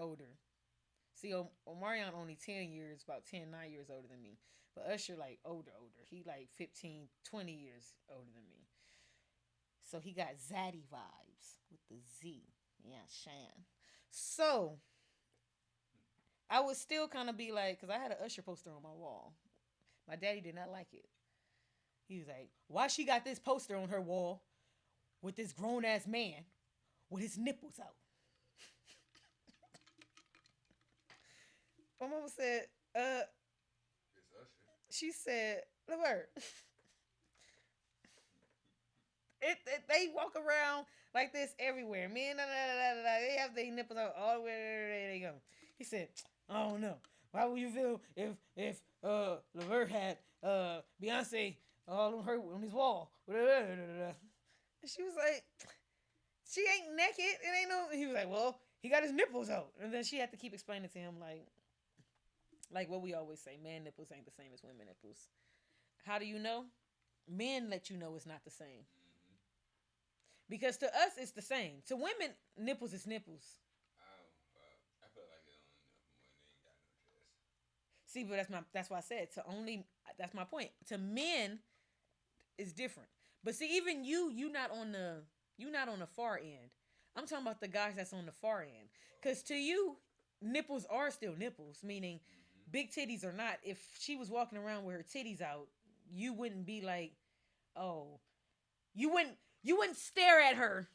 See, Omarion only 10 years, about 9 years older than me. But Usher, like, older. He, like, 15, 20 years older than me. So, he got Zaddy vibes with the Z. Yeah, Shan. So, I would still kind of be like, because I had an Usher poster on my wall. My daddy did not like it. He was like, why she got this poster on her wall with this grown-ass man with his nipples out? My mama said, she said, look at her. They walk around like this everywhere. Men, they have their nipples out all the way, there they go. He said, I don't know. Why would you feel if Levert had Beyonce all on his wall? And she was like, she ain't naked. It ain't no. He was like, well, he got his nipples out. And then she had to keep explaining to him, like what we always say, man nipples ain't the same as women nipples. How do you know? Men let you know it's not the same. Because to us, it's the same. To women, nipples is nipples. I feel like it only enough when they ain't got no chest. See, but that's why I said that's my point. To men, it's different. But see, even you not on the far end. I'm talking about the guys that's on the far end. Because to you, nipples are still nipples, meaning big titties or not. If she was walking around with her titties out, you wouldn't be like, oh, you wouldn't stare at her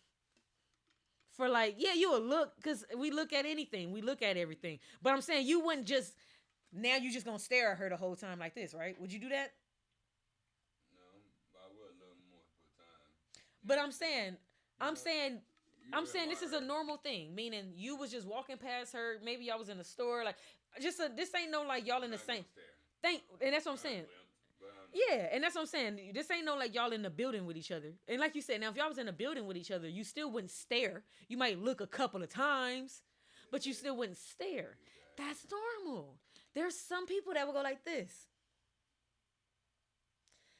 for like, yeah, you would look, because we look at anything. We look at everything. But I'm saying you wouldn't just, now you just going to stare at her the whole time like this, right? Would you do that? No, but I would a little more for time. But I'm saying this is a normal thing, meaning you was just walking past her. Maybe y'all was in the store, like this ain't no like y'all in the same thing, and that's what I'm saying. Yeah, and that's what I'm saying. This ain't no like y'all in the building with each other. And like you said, now if y'all was in the building with each other, you still wouldn't stare. You might look a couple of times, but you still wouldn't stare. That's normal. There's some people that will go like this.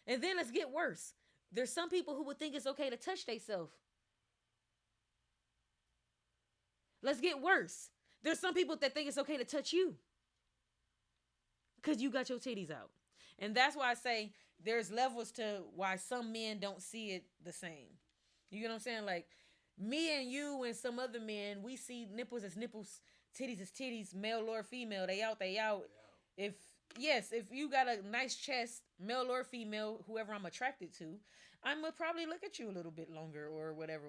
And then let's get worse. There's some people who would think it's okay to touch themselves. Let's get worse. There's some people that think it's okay to touch you because you got your titties out. And that's why I say there's levels to why some men don't see it the same. You get what I'm saying? Like me and you and some other men, we see nipples as nipples, titties as titties, male or female. They out, they out. If you got a nice chest, male or female, whoever I'm attracted to, I'm going to probably look at you a little bit longer or whatever.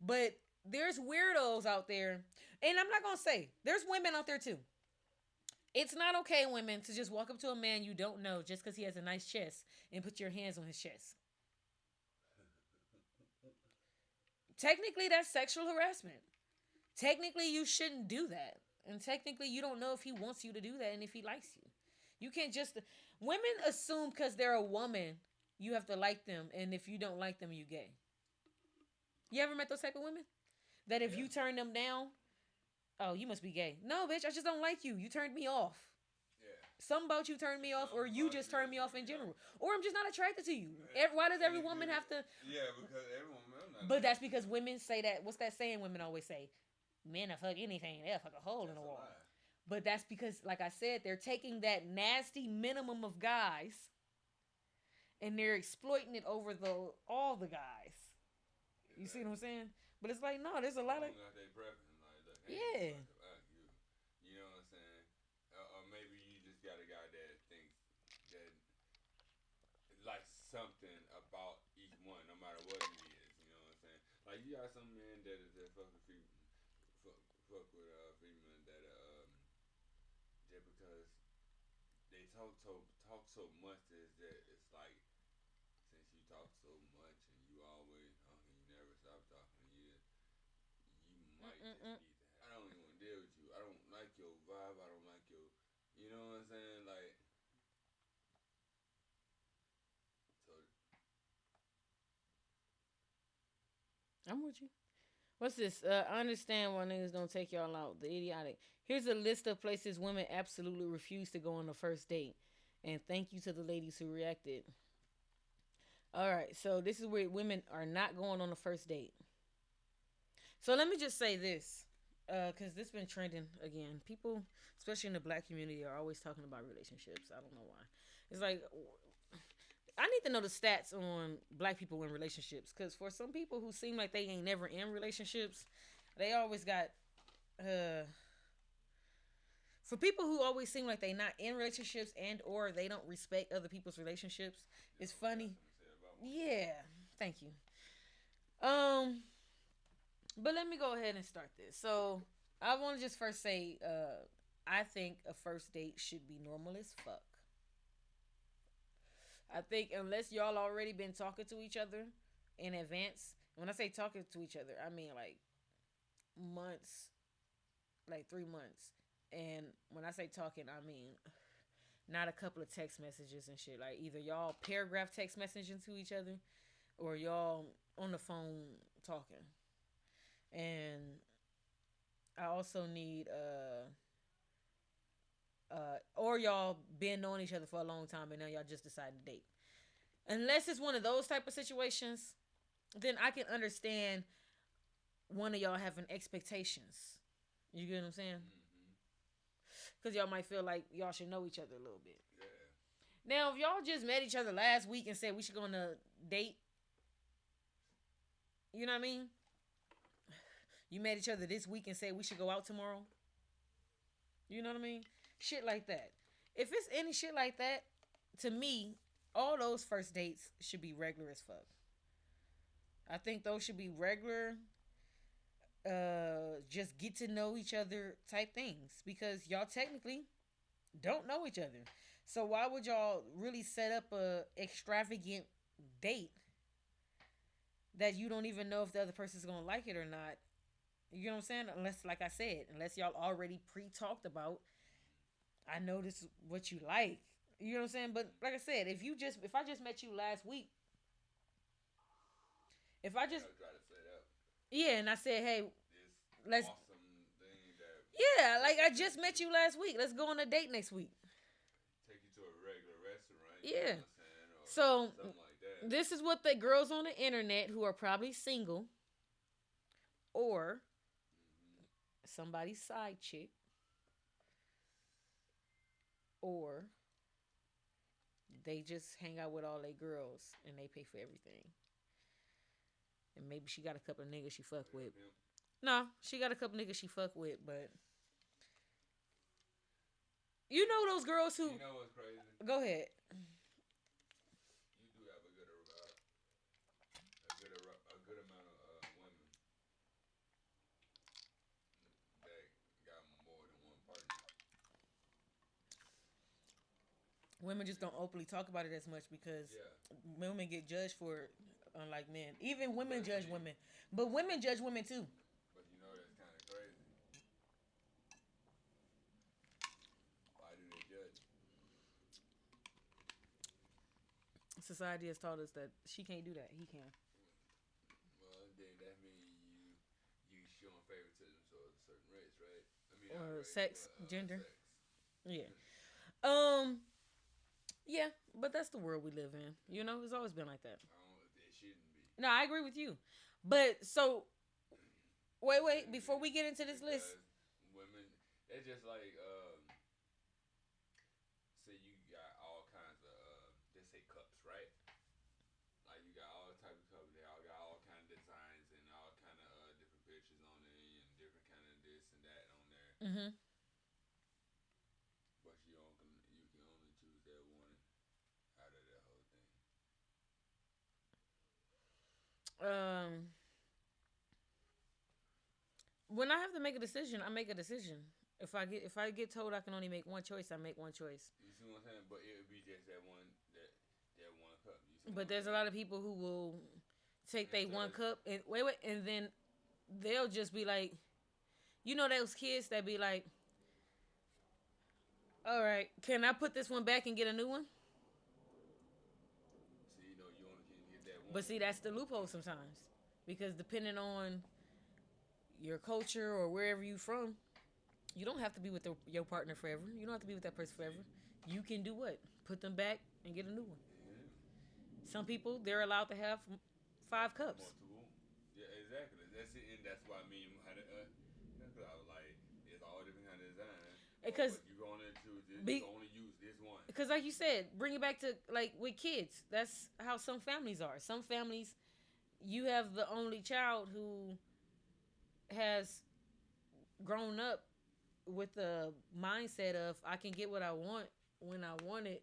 But there's weirdos out there. And I'm not going to say, there's women out there too. It's not okay, women, to just walk up to a man you don't know just because he has a nice chest and put your hands on his chest. Technically, that's sexual harassment. Technically, you shouldn't do that. And technically, you don't know if he wants you to do that and if he likes you. You can't just... Women assume because they're a woman, you have to like them. And if you don't like them, you gay. You ever met those type of women? That if you turn them down... Oh, you must be gay. No, bitch, I just don't like you. You turned me off. Yeah. Something about you turned me off, or you just turned me off in general. Or I'm just not attracted to you. Why does every woman have to... Yeah, because every woman... But that's because women say that... What's that saying women always say? Men will fuck anything. They'll fuck a hole in the wall. But that's because, like I said, they're taking that nasty minimum of guys and they're exploiting it over all the guys. You see what I'm saying? But it's like, no, there's a lot of... Yeah. You know what I'm saying? Or maybe you just got a guy that thinks that likes something about each one, no matter what it is. You know what I'm saying? Like you got some men that fuck with female that just because they talk so much that it's like, since you talk so much and you always talking, you never stop talking, you might just need to. I don't even want to deal with you. I don't like your vibe. I don't like your, you know what I'm saying? Like, so. I'm with you. What's this? I understand why niggas don't take y'all out. The idiotic. Here's a list of places women absolutely refuse to go on the first date. And thank you to the ladies who reacted. All right, so this is where women are not going on the first date. So let me just say this. Because this been trending again. People, especially in the black community, are always talking about relationships. I don't know why. It's like, I need to know the stats on black people in relationships. Because for some people who seem like they ain't never in relationships, they always got... for people who always seem like they not in relationships and or they don't respect other people's relationships, it's funny. Yeah, thank you. But let me go ahead and start this. So, I want to just first say, I think a first date should be normal as fuck. I think unless y'all already been talking to each other in advance. When I say talking to each other, I mean like months, like 3 months. And when I say talking, I mean not a couple of text messages and shit. Like either y'all paragraph text messaging to each other or y'all on the phone talking. And I also need or y'all been knowing each other for a long time and now y'all just decide to date. Unless it's one of those type of situations, then I can understand one of y'all having expectations. You get what I'm saying? Because y'all might feel like y'all should know each other a little bit. Yeah. Now, if y'all just met each other last week and said we should go on a date, you know what I mean? You met each other this week and said we should go out tomorrow. You know what I mean? Shit like that. If it's any shit like that, to me, all those first dates should be regular as fuck. I think those should be regular, just get to know each other type things. Because y'all technically don't know each other. So why would y'all really set up a extravagant date that you don't even know if the other person's gonna like it or not? You know what I'm saying? Unless, like I said, unless y'all already pre-talked about, I know this is what you like. You know what I'm saying? But like I said, if I just met you last week, if I just try to set up yeah, and I said, hey, this let's awesome thing that yeah, like I just met you last week. Let's go on a date next week. take you to a regular restaurant. You Yeah. know what I'm saying? Or So something like that. this is what the girls on the internet who are probably single or somebody's side chick or they just hang out with all their girls and they pay for everything. And maybe she got a couple of niggas she fuck with. No, she got a couple niggas she fuck with, but you know those girls who. You know what's crazy? Go ahead. You do have a good amount of women that got more than one partner. Women just don't openly talk about it as much because women get judged for it, unlike men. Even women judge women, but women judge women too. But you know that's kind of crazy. Why do they judge? Society has taught us that she can't do that. He can. Well, then that means you showing favoritism to a certain race, right? I mean, Or race, sex, gender. Sex. Yeah. Yeah, but that's the world we live in. You know, it's always been like that. It shouldn't be. No, I agree with you. But so, wait, before we get into this list. Women, they're just like, say you got all kinds of, just say cups, right? Like you got all type of cups. They all got all kind of designs and all kind of different pictures on it and different kind of this and that on there. Mm-hmm. But you can only choose that one out of that whole thing. When I have to make a decision, I make a decision. If I get told I can only make one choice, I make one choice. You see what I'm saying? But it would be just that one cup. But there's a lot of people who will take they one cup and wait, and then they'll just be like, you know, those kids that be like, all right, can I put this one back and get a new one? So you know you only can get that one. But see, that's the loophole sometimes, because depending on your culture or wherever you from, you don't have to be with your partner forever. You don't have to be with that person forever. You can do what? Put them back and get a new one. Yeah. Some people, they're allowed to have 5 cups. Multiple. Yeah, exactly. That's it, and that's what I mean. I was like, it's all different kind of design. Because you're going to choose this, you only use this one. Because like you said, bring it back to like with kids. That's how some families are. Some families, you have the only child who has grown up with the mindset of I can get what I want when I want it.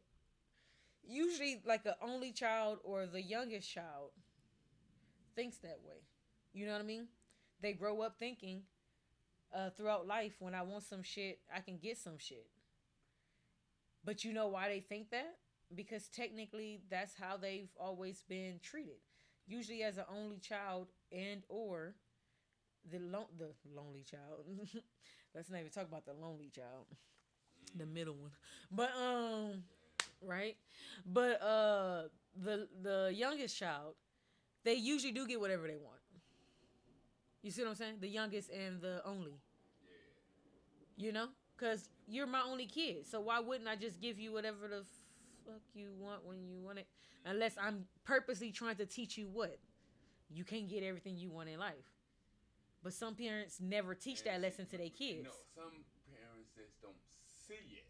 Usually like an only child or the youngest child thinks that way. You know what I mean? They grow up thinking throughout life, when I want some shit, I can get some shit. But you know why they think that? Because technically that's how they've always been treated. Usually as an only child and or the lonely child. Let's not even talk about the lonely child. The middle one. But right? But the youngest child, they usually do get whatever they want. You see what I'm saying? The youngest and the only. Yeah. You know? Because you're my only kid. So why wouldn't I just give you whatever the fuck you want when you want it? Unless I'm purposely trying to teach you what? You can't get everything you want in life. But some parents never teach that lesson to their kids. No, some parents just don't see it.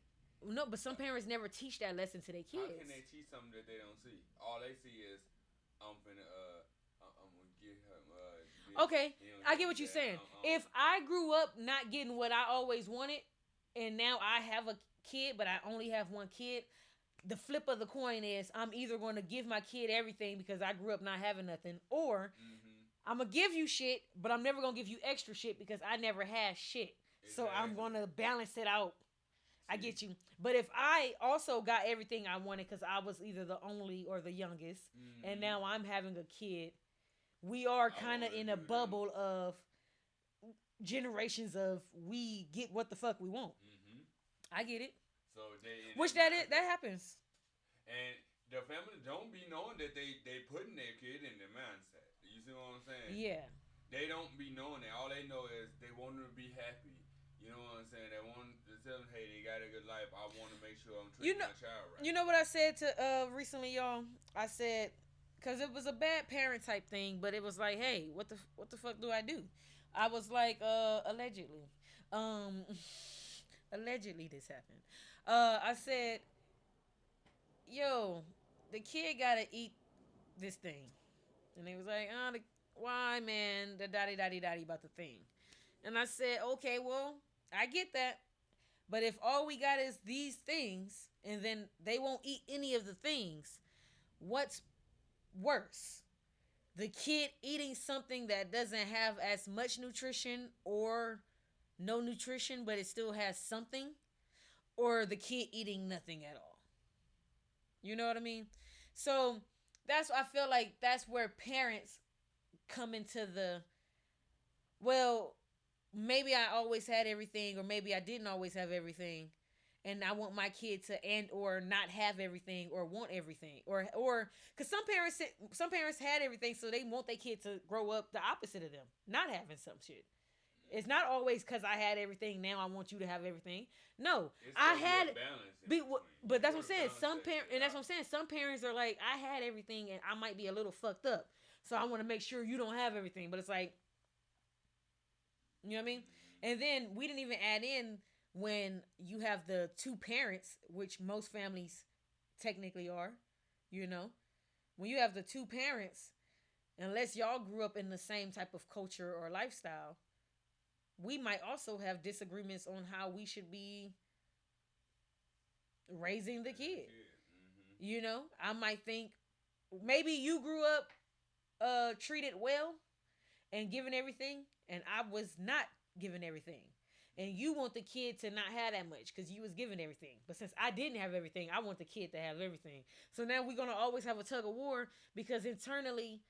No, but some parents never teach that lesson to their kids. How can they teach something that they don't see? All they see is, I'm gonna get her. Okay, I get what you're saying. If I grew up not getting what I always wanted, and now I have a kid, but I only have one kid, the flip of the coin is I'm either going to give my kid everything because I grew up not having nothing, or I'm going to give you shit, but I'm never going to give you extra shit because I never had shit. Exactly. So I'm going to balance it out. I get you. But if I also got everything I wanted because I was either the only or the youngest, and now I'm having a kid, we are kind of in a bubble of generations of we get what the fuck we want. I get it. So which that happens. And the family don't be knowing that they putting their kid in their mindset. You see what I'm saying? Yeah. They don't be knowing that. All they know is they want them to be happy. You know what I'm saying? They want to tell them, hey, they got a good life. I want to make sure I'm treating my child right. You know what I said to recently, y'all? I said, because it was a bad parent type thing, but it was like, hey, what the fuck do I do? I was like, allegedly. Allegedly this happened. I said, yo, the kid gotta eat this thing. And they was like, why, man, the dotty about the thing. And I said, okay, well, I get that. But if all we got is these things, and then they won't eat any of the things, what's worse? The kid eating something that doesn't have as much nutrition or no nutrition, but it still has something, or the kid eating nothing at all. You know what I mean? So that's, I feel like that's where parents come into the, well, maybe I always had everything, or maybe I didn't always have everything, and I want my kid to or not have everything, or want everything, or because some parents had everything, so they want their kid to grow up the opposite of them, not having some shit. It's not always because I had everything. Now I want you to have everything. No, I had. But that's what I'm saying. That's what I'm saying. Some parents are like, I had everything, and I might be a little fucked up, so I want to make sure you don't have everything. But it's like, you know what I mean? And then we didn't even add in when you have the two parents, which most families technically are. You know, when you have the two parents, unless y'all grew up in the same type of culture or lifestyle, we might also have disagreements on how we should be raising the kid. Mm-hmm. You know, I might think maybe you grew up treated well and given everything, and I was not given everything. And you want the kid to not have that much because you was given everything. But since I didn't have everything, I want the kid to have everything. So now we're going to always have a tug of war because internally,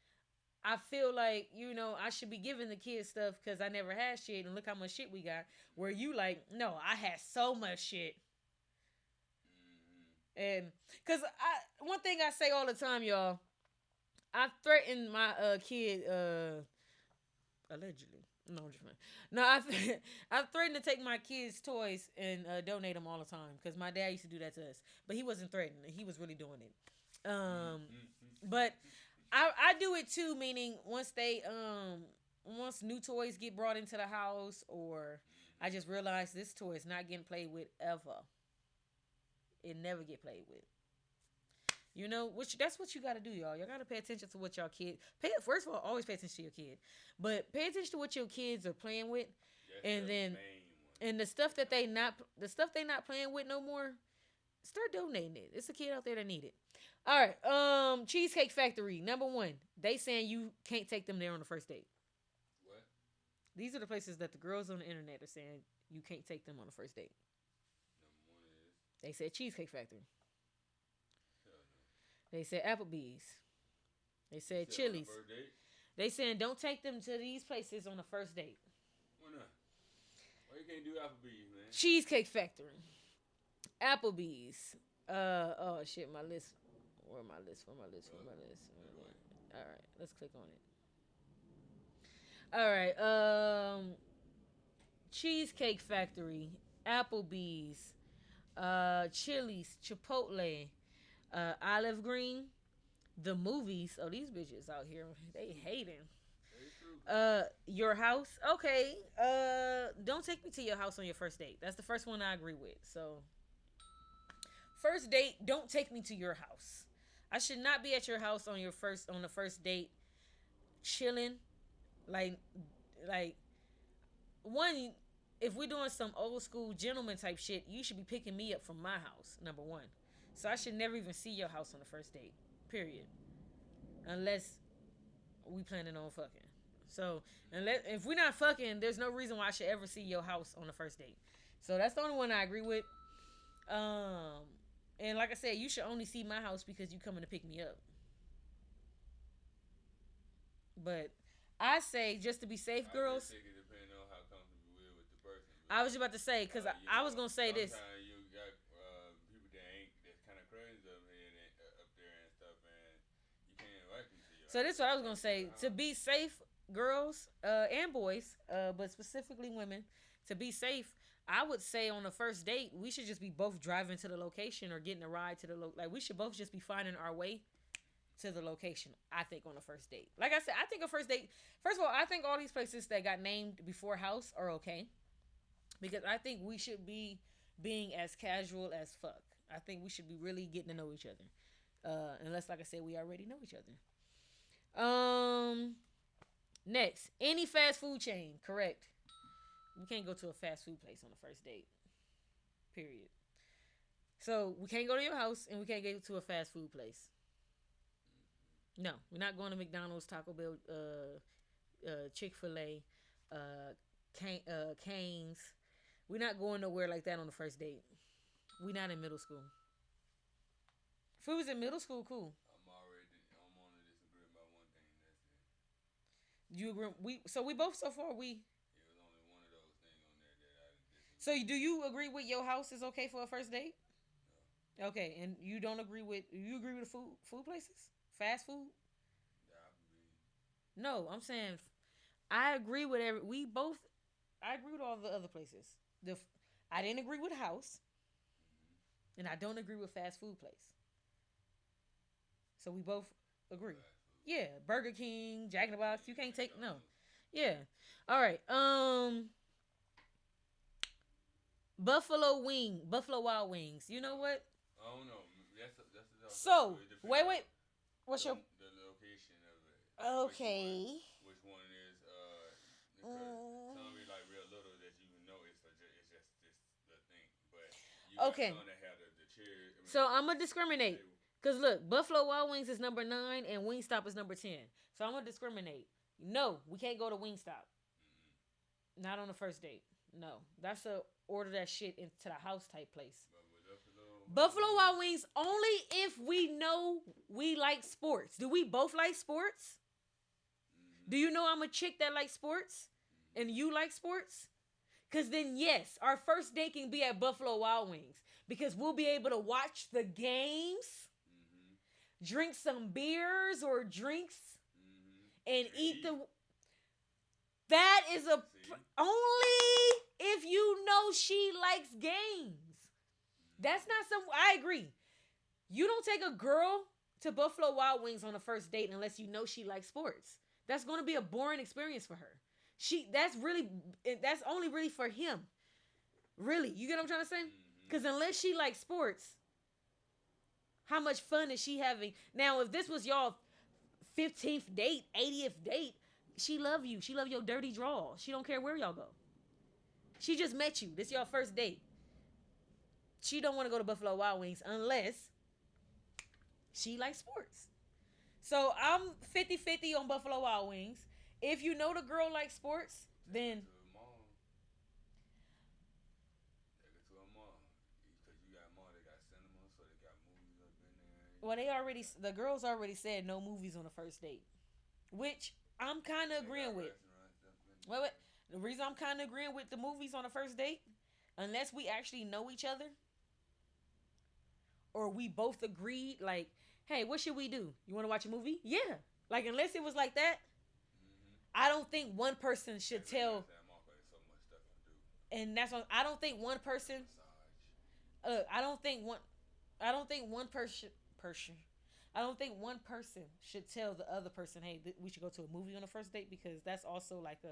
I feel like, you know, I should be giving the kids stuff because I never had shit, and look how much shit we got. Where you like, no, I had so much shit. And because one thing I say all the time, y'all, I threatened my kid, allegedly. No, I'm just fine. No, I threatened to take my kids' toys and donate them all the time because my dad used to do that to us. But he wasn't threatening. He was really doing it. But I do it too, meaning once new toys get brought into the house, or I just realize this toy is not getting played with ever. It never get played with. You know, that's what you got to do, y'all. Y'all got to pay attention to what y'all kids. First of all, always pay attention to your kid, but pay attention to what your kids are playing with, and then the stuff they not playing with no more. Start donating it. It's a kid out there that need it. All right. Cheesecake Factory, number 1. They saying you can't take them there on the first date. What? These are the places that the girls on the internet are saying you can't take them on the first date. Number 1 is? They said Cheesecake Factory. They said Applebee's. They said Chili's. They saying don't take them to these places on the first date. Why not? Why you can't do Applebee's, man? Cheesecake Factory. Applebee's. Oh shit, my list. Where my list? All right, let's click on it. All right. Cheesecake Factory, Applebee's, Chili's, Chipotle, Olive Green, the movies. Oh, these bitches out here, they hating. Your house. Okay. Don't take me to your house on your first date. That's the first one I agree with. So, first date, don't take me to your house. I should not be at your house on the first date, chilling. Like, one, if we're doing some old school gentleman type shit, you should be picking me up from my house, number 1. So I should never even see your house on the first date, period. Unless we planning on fucking. So, if we're not fucking, there's no reason why I should ever see your house on the first date. So that's the only one I agree with. And like I said, you should only see my house because you coming to pick me up. But I say, just to be safe, girls. I think it depends on how comfortable you are with the person. I was about to say, because I was going to say this. Sometimes you got So this is what I was gonna say. To be safe, girls and boys, but specifically women, to be safe, I would say on the first date we should just be both driving to the location or getting a ride to the like we should both just be finding our way to the location. I think on the first date. Like I said, I think a first date. First of all, I think all these places that got named before house are okay, because I think we should be being as casual as fuck. I think we should be really getting to know each other. Unless, like I said, we already know each other. Next, any fast food chain. Correct. We can't go to a fast food place on the first date. Period. So we can't go to your house and we can't go to a fast food place. No, we're not going to McDonald's, Taco Bell, Chick-fil-A, Cane's. We're not going nowhere like that on the first date. We're not in middle school. If we was in middle school, cool. I'm on to disagree about one thing. That's it. You agree? We both so far we. It was only one of those things on there that I disagree. So do you agree with your house is okay for a first date? No. Okay, and you don't agree with the food places, fast food? No, I'm saying I agree with I agree with all the other places. I didn't agree with house, and I don't agree with fast food place. So we both agree. Yeah, Burger King, Jack in the Box. You can't take no. Yeah. All right. Buffalo Wild Wings. You know what? I don't know. That's so wait. What's your the location of it? Okay. Which one is some be like real little that you know it's just the thing, but you okay. Got some that have the cheer. So I'm gonna discriminate. Cause look, Buffalo Wild Wings is number 9 and Wingstop is number 10. So I'm gonna discriminate. No, we can't go to Wingstop. Mm-hmm. Not on the first date. No, that's a order that shit into the house type place. Buffalo Wild Wings only if we know we like sports. Do we both like sports? Mm-hmm. Do you know I'm a chick that likes sports, and you like sports? Cause then yes, our first date can be at Buffalo Wild Wings because we'll be able to watch the games. Drink some beers or drinks and eat the. That is only if you know she likes games. That's not some. I agree. You don't take a girl to Buffalo Wild Wings on a first date unless you know she likes sports. That's going to be a boring experience for her. That's only really for him. Really, you get what I'm trying to say? Because unless she likes sports. How much fun is she having? Now, if this was y'all 15th date, 80th date, she love you. She love your dirty draw. She don't care where y'all go. She just met you. This your first date. She don't want to go to Buffalo Wild Wings unless she likes sports. So I'm 50-50 on Buffalo Wild Wings. If you know the girl likes sports, then... Well, the girls already said no movies on the first date, which I'm kind of agreeing with. Wait. The reason I'm kind of agreeing with the movies on the first date, unless we actually know each other, or we both agreed, like, hey, what should we do? You want to watch a movie? Yeah. Like, unless it was like that, I don't think one person should tell. And that's what I don't think one person. I don't think one person should tell the other person, hey, we should go to a movie on the first date, because that's also like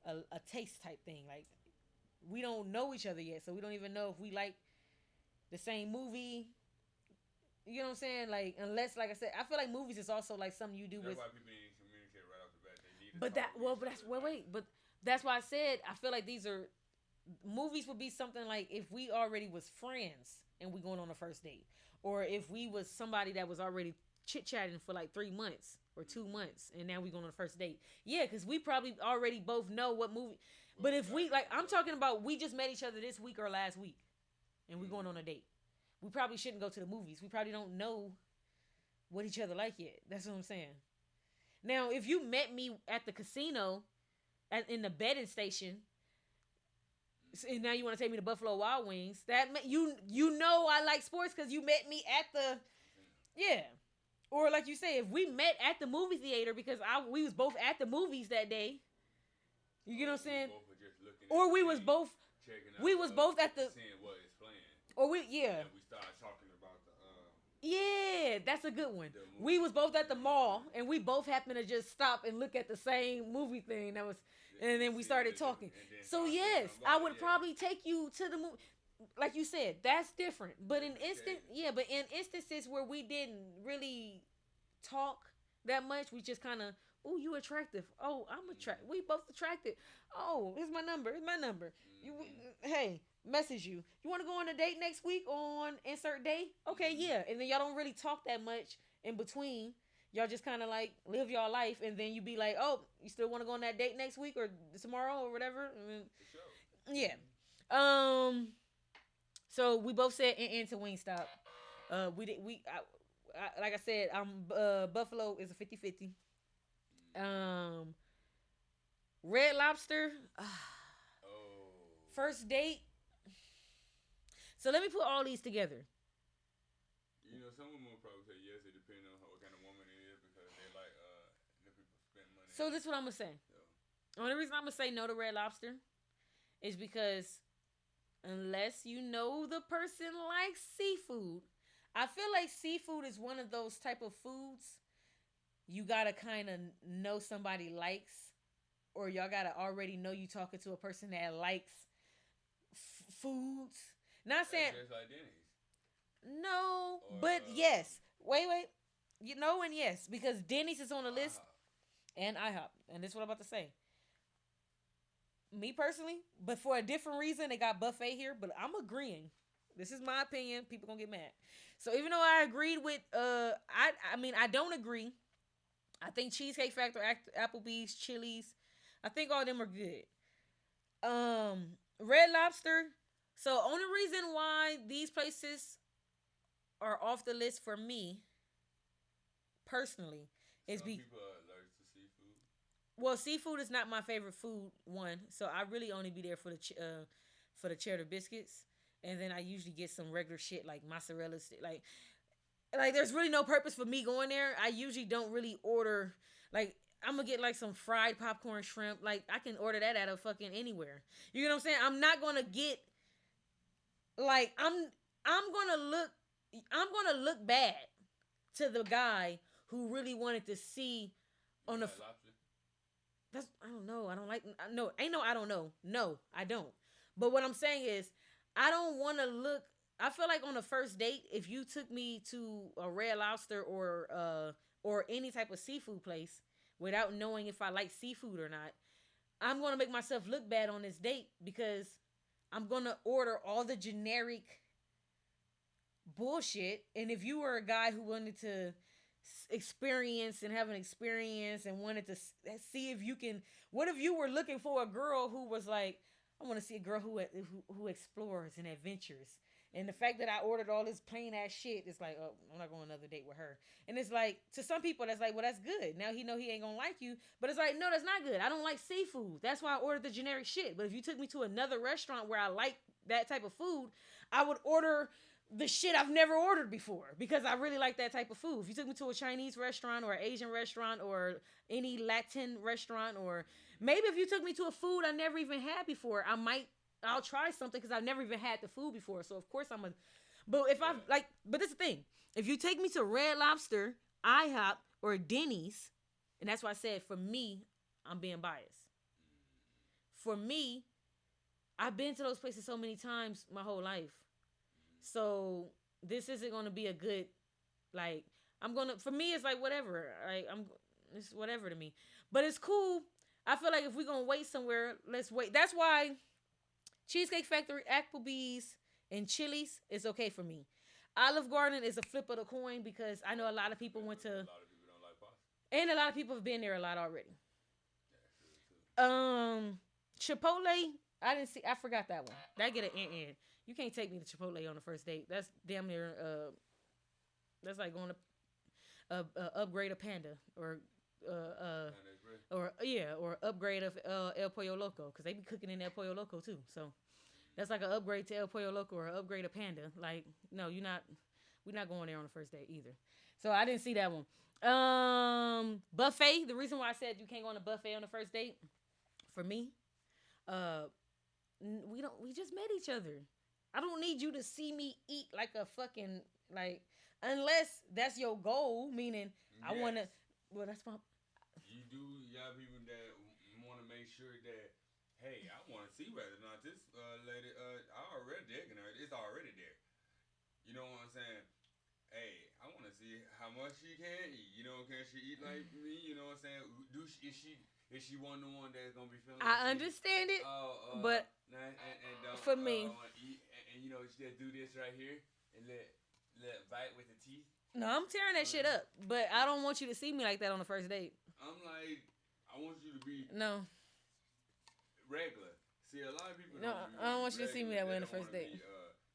a taste type thing. Like, we don't know each other yet, so we don't even know if we like the same movie. You know what I'm saying? Like, unless, like I said, I feel like movies is also like something you do that's with. Why people need to communicate right off the bat. They need But that's why I said I feel like these are movies would be something like if we already was friends and we going on a first date, or if we was somebody that was already chit-chatting for like 3 months or 2 months and now we going on a first date. Yeah, because we probably already both know what movie. But if we, like, I'm talking about we just met each other this week or last week and we going on a date. We probably shouldn't go to the movies. We probably don't know what each other like yet. That's what I'm saying. Now, if you met me at the casino in the betting station, and now you want to take me to Buffalo Wild Wings, that you know I like sports because you met me at the, yeah. Or like you say, if we met at the movie theater because we was both at the movies that day. You get what I'm saying? Or we was both at the seeing what is playing. Or we And we started talking about the yeah, that's a good one. We was both at the mall and we both happened to just stop and look at the same movie thing that was, and then we started talking. So yes, I would probably take you to the movie. Like you said, that's different. But in instances where we didn't really talk that much, we just kind of, oh, you attractive. Oh, I'm attractive. We both attracted. Oh, here's my number. Here's my number. Hey, message you. You want to go on a date next week on insert day? Okay, yeah. And then y'all don't really talk that much in between. Y'all just kind of like live y'all life, and then you be like, oh, you still want to go on that date next week or tomorrow or whatever? Yeah. So we both said to Wingstop. Like I said, Buffalo is a 50-50. Red Lobster. First date. So let me put all these together. You know, some women will probably say yes. It depends on what kind of woman it is because they like the people spend money. So this is what I'm gonna say. The only reason I'm gonna say no to Red Lobster is because unless you know the person likes seafood, I feel like seafood is one of those type of foods you gotta kind of know somebody likes, or y'all gotta already know you talking to a person that likes foods. Not saying just like Denny's. no, but yes. Wait. You know, and yes, because Denny's is on the list, and IHOP, and this is what I'm about to say. Me personally, but for a different reason, they got buffet here. But I'm agreeing. This is my opinion. People gonna get mad. So even though I agreed with, I don't agree. I think Cheesecake Factory, Applebee's, Chili's, I think all of them are good. Red Lobster. So only reason why these places are off the list for me, personally, is people are allergic to seafood. Well, seafood is not my favorite food. One, so I really only be there for the cheddar biscuits, and then I usually get some regular shit like mozzarella stick. Like there's really no purpose for me going there. I usually don't really order like. I'm gonna get like some fried popcorn shrimp. Like I can order that at a fucking anywhere. You know what I'm saying? I'm not gonna get like I'm gonna look bad to the guy who really wanted to see on the. That's I don't know. I don't like no. Ain't no. I don't know. No, I don't. But what I'm saying is, I don't want to look. I feel like on the first date, if you took me to a Red Lobster or any type of seafood place without knowing if I like seafood or not, I'm gonna make myself look bad on this date because I'm gonna order all the generic bullshit. And if you were a guy who wanted to experience and have an experience and wanted to see if you can, what if you were looking for a girl who was like, I want to see a girl who explores and adventures. And the fact that I ordered all this plain ass shit, it's like, oh, I'm not going on another date with her. And it's like, to some people, that's like, well, that's good. Now he know he ain't gonna like you. But it's like, no, that's not good. I don't like seafood. That's why I ordered the generic shit. But if you took me to another restaurant where I like that type of food, I would order the shit I've never ordered before because I really like that type of food. If you took me to a Chinese restaurant or an Asian restaurant or any Latin restaurant, or maybe if you took me to a food I never even had before, I'll try something because I've never even had the food before. So of course but this is the thing. If you take me to Red Lobster, IHOP, or Denny's, and that's why I said for me, I'm being biased. For me, I've been to those places so many times my whole life. So this isn't going to be a good, like, for me, it's like whatever. It's whatever to me. But it's cool. I feel like if we're going to wait somewhere, let's wait. That's why Cheesecake Factory, Applebee's, and Chili's is okay for me. Olive Garden is a flip of the coin because I know a lot of people went to. A lot of people don't like pasta. And a lot of people have been there a lot already. Chipotle, I forgot that one. That get an in. You can't take me to Chipotle on the first date. That's damn near, that's like going to upgrade a Panda or upgrade of El Pollo Loco because they be cooking in El Pollo Loco too. So that's like an upgrade to El Pollo Loco or an upgrade of Panda. Like, no, we're not going there on the first date either. So I didn't see that one. Buffet. The reason why I said you can't go on a buffet on the first date, for me, we just met each other. I don't need you to see me eat like a fucking like unless that's your goal, meaning I want to. Well, that's my. You do. Y'all people that want to make sure that. Hey, I want to see whether or not this lady. I already digging her. It's already there. You know what I'm saying? Hey, I want to see how much she can eat. You know, can she eat like me? You know what I'm saying? Is she one the one that's gonna be feeling? I understand it, but for me, eat, and you know, she just do this right here and let bite with the teeth. No, I'm tearing that shit up, but I don't want you to see me like that on the first date. I'm like, I want you to be regular. See, a lot of people. No, I don't want you to see me that way on the first date.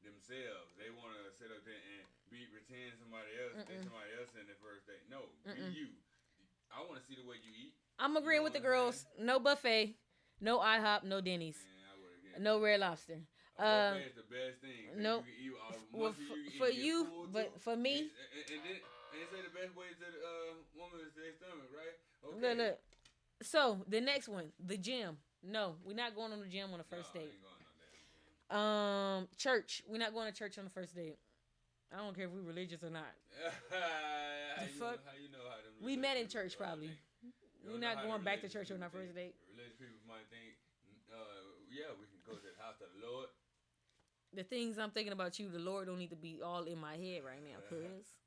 Themselves, they want to sit up there and pretend somebody else, somebody else in the first date. No, be you. I want to see the way you eat. I'm agreeing with the girls. No buffet, no IHOP, no Denny's, no Red Lobster. Buffet is the best thing. No, for you, but for me. And they say the best way to the woman is their stomach, right? Okay. Look. So the next one, the gym. No, we're not going on the gym on the first date. Church. We're not going to church on the first date. I don't care if we're religious or not. The fuck? How you know how them we met in church probably. We're not going back to church on our first date. Religious people might think, yeah, we can go to the house of the Lord. The things I'm thinking about you, the Lord don't need to be all in my head right now, cuz.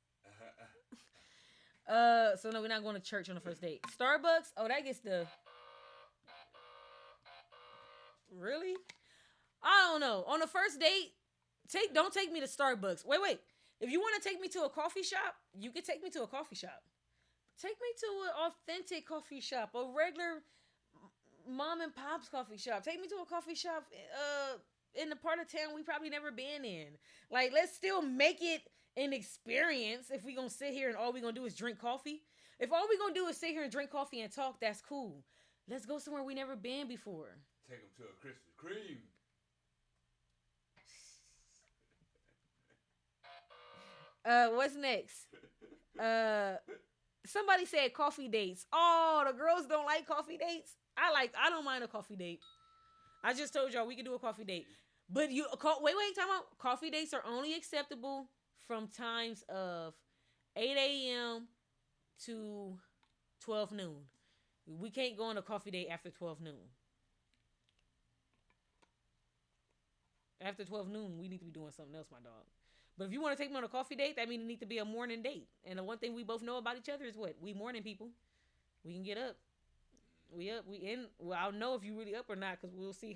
So no, we're not going to church on the first date. Starbucks? Oh, that gets the... Really? I don't know. On the first date, don't take me to Starbucks. Wait. If you want to take me to a coffee shop, you can take me to a coffee shop. Take me to an authentic coffee shop, a regular mom and pop's coffee shop. Take me to a coffee shop in the part of town we probably never been in. Like, let's still make it an experience if we gonna sit here and all we gonna do is drink coffee. If all we gonna do is sit here and drink coffee and talk, that's cool. Let's go somewhere we never been before. Take them to a Krispy Kreme. What's next? Somebody said coffee dates. Oh, the girls don't like coffee dates. I don't mind a coffee date. I just told y'all we could do a coffee date. But wait, time out. Coffee dates are only acceptable from times of 8 a.m. to 12 noon. We can't go on a coffee date after 12 noon. After 12 noon, we need to be doing something else, my dog. But if you want to take me on a coffee date, that means it needs to be a morning date. And the one thing we both know about each other is what? We morning people. We can get up. We up. We in. Well, I'll know if you really up or not because we'll see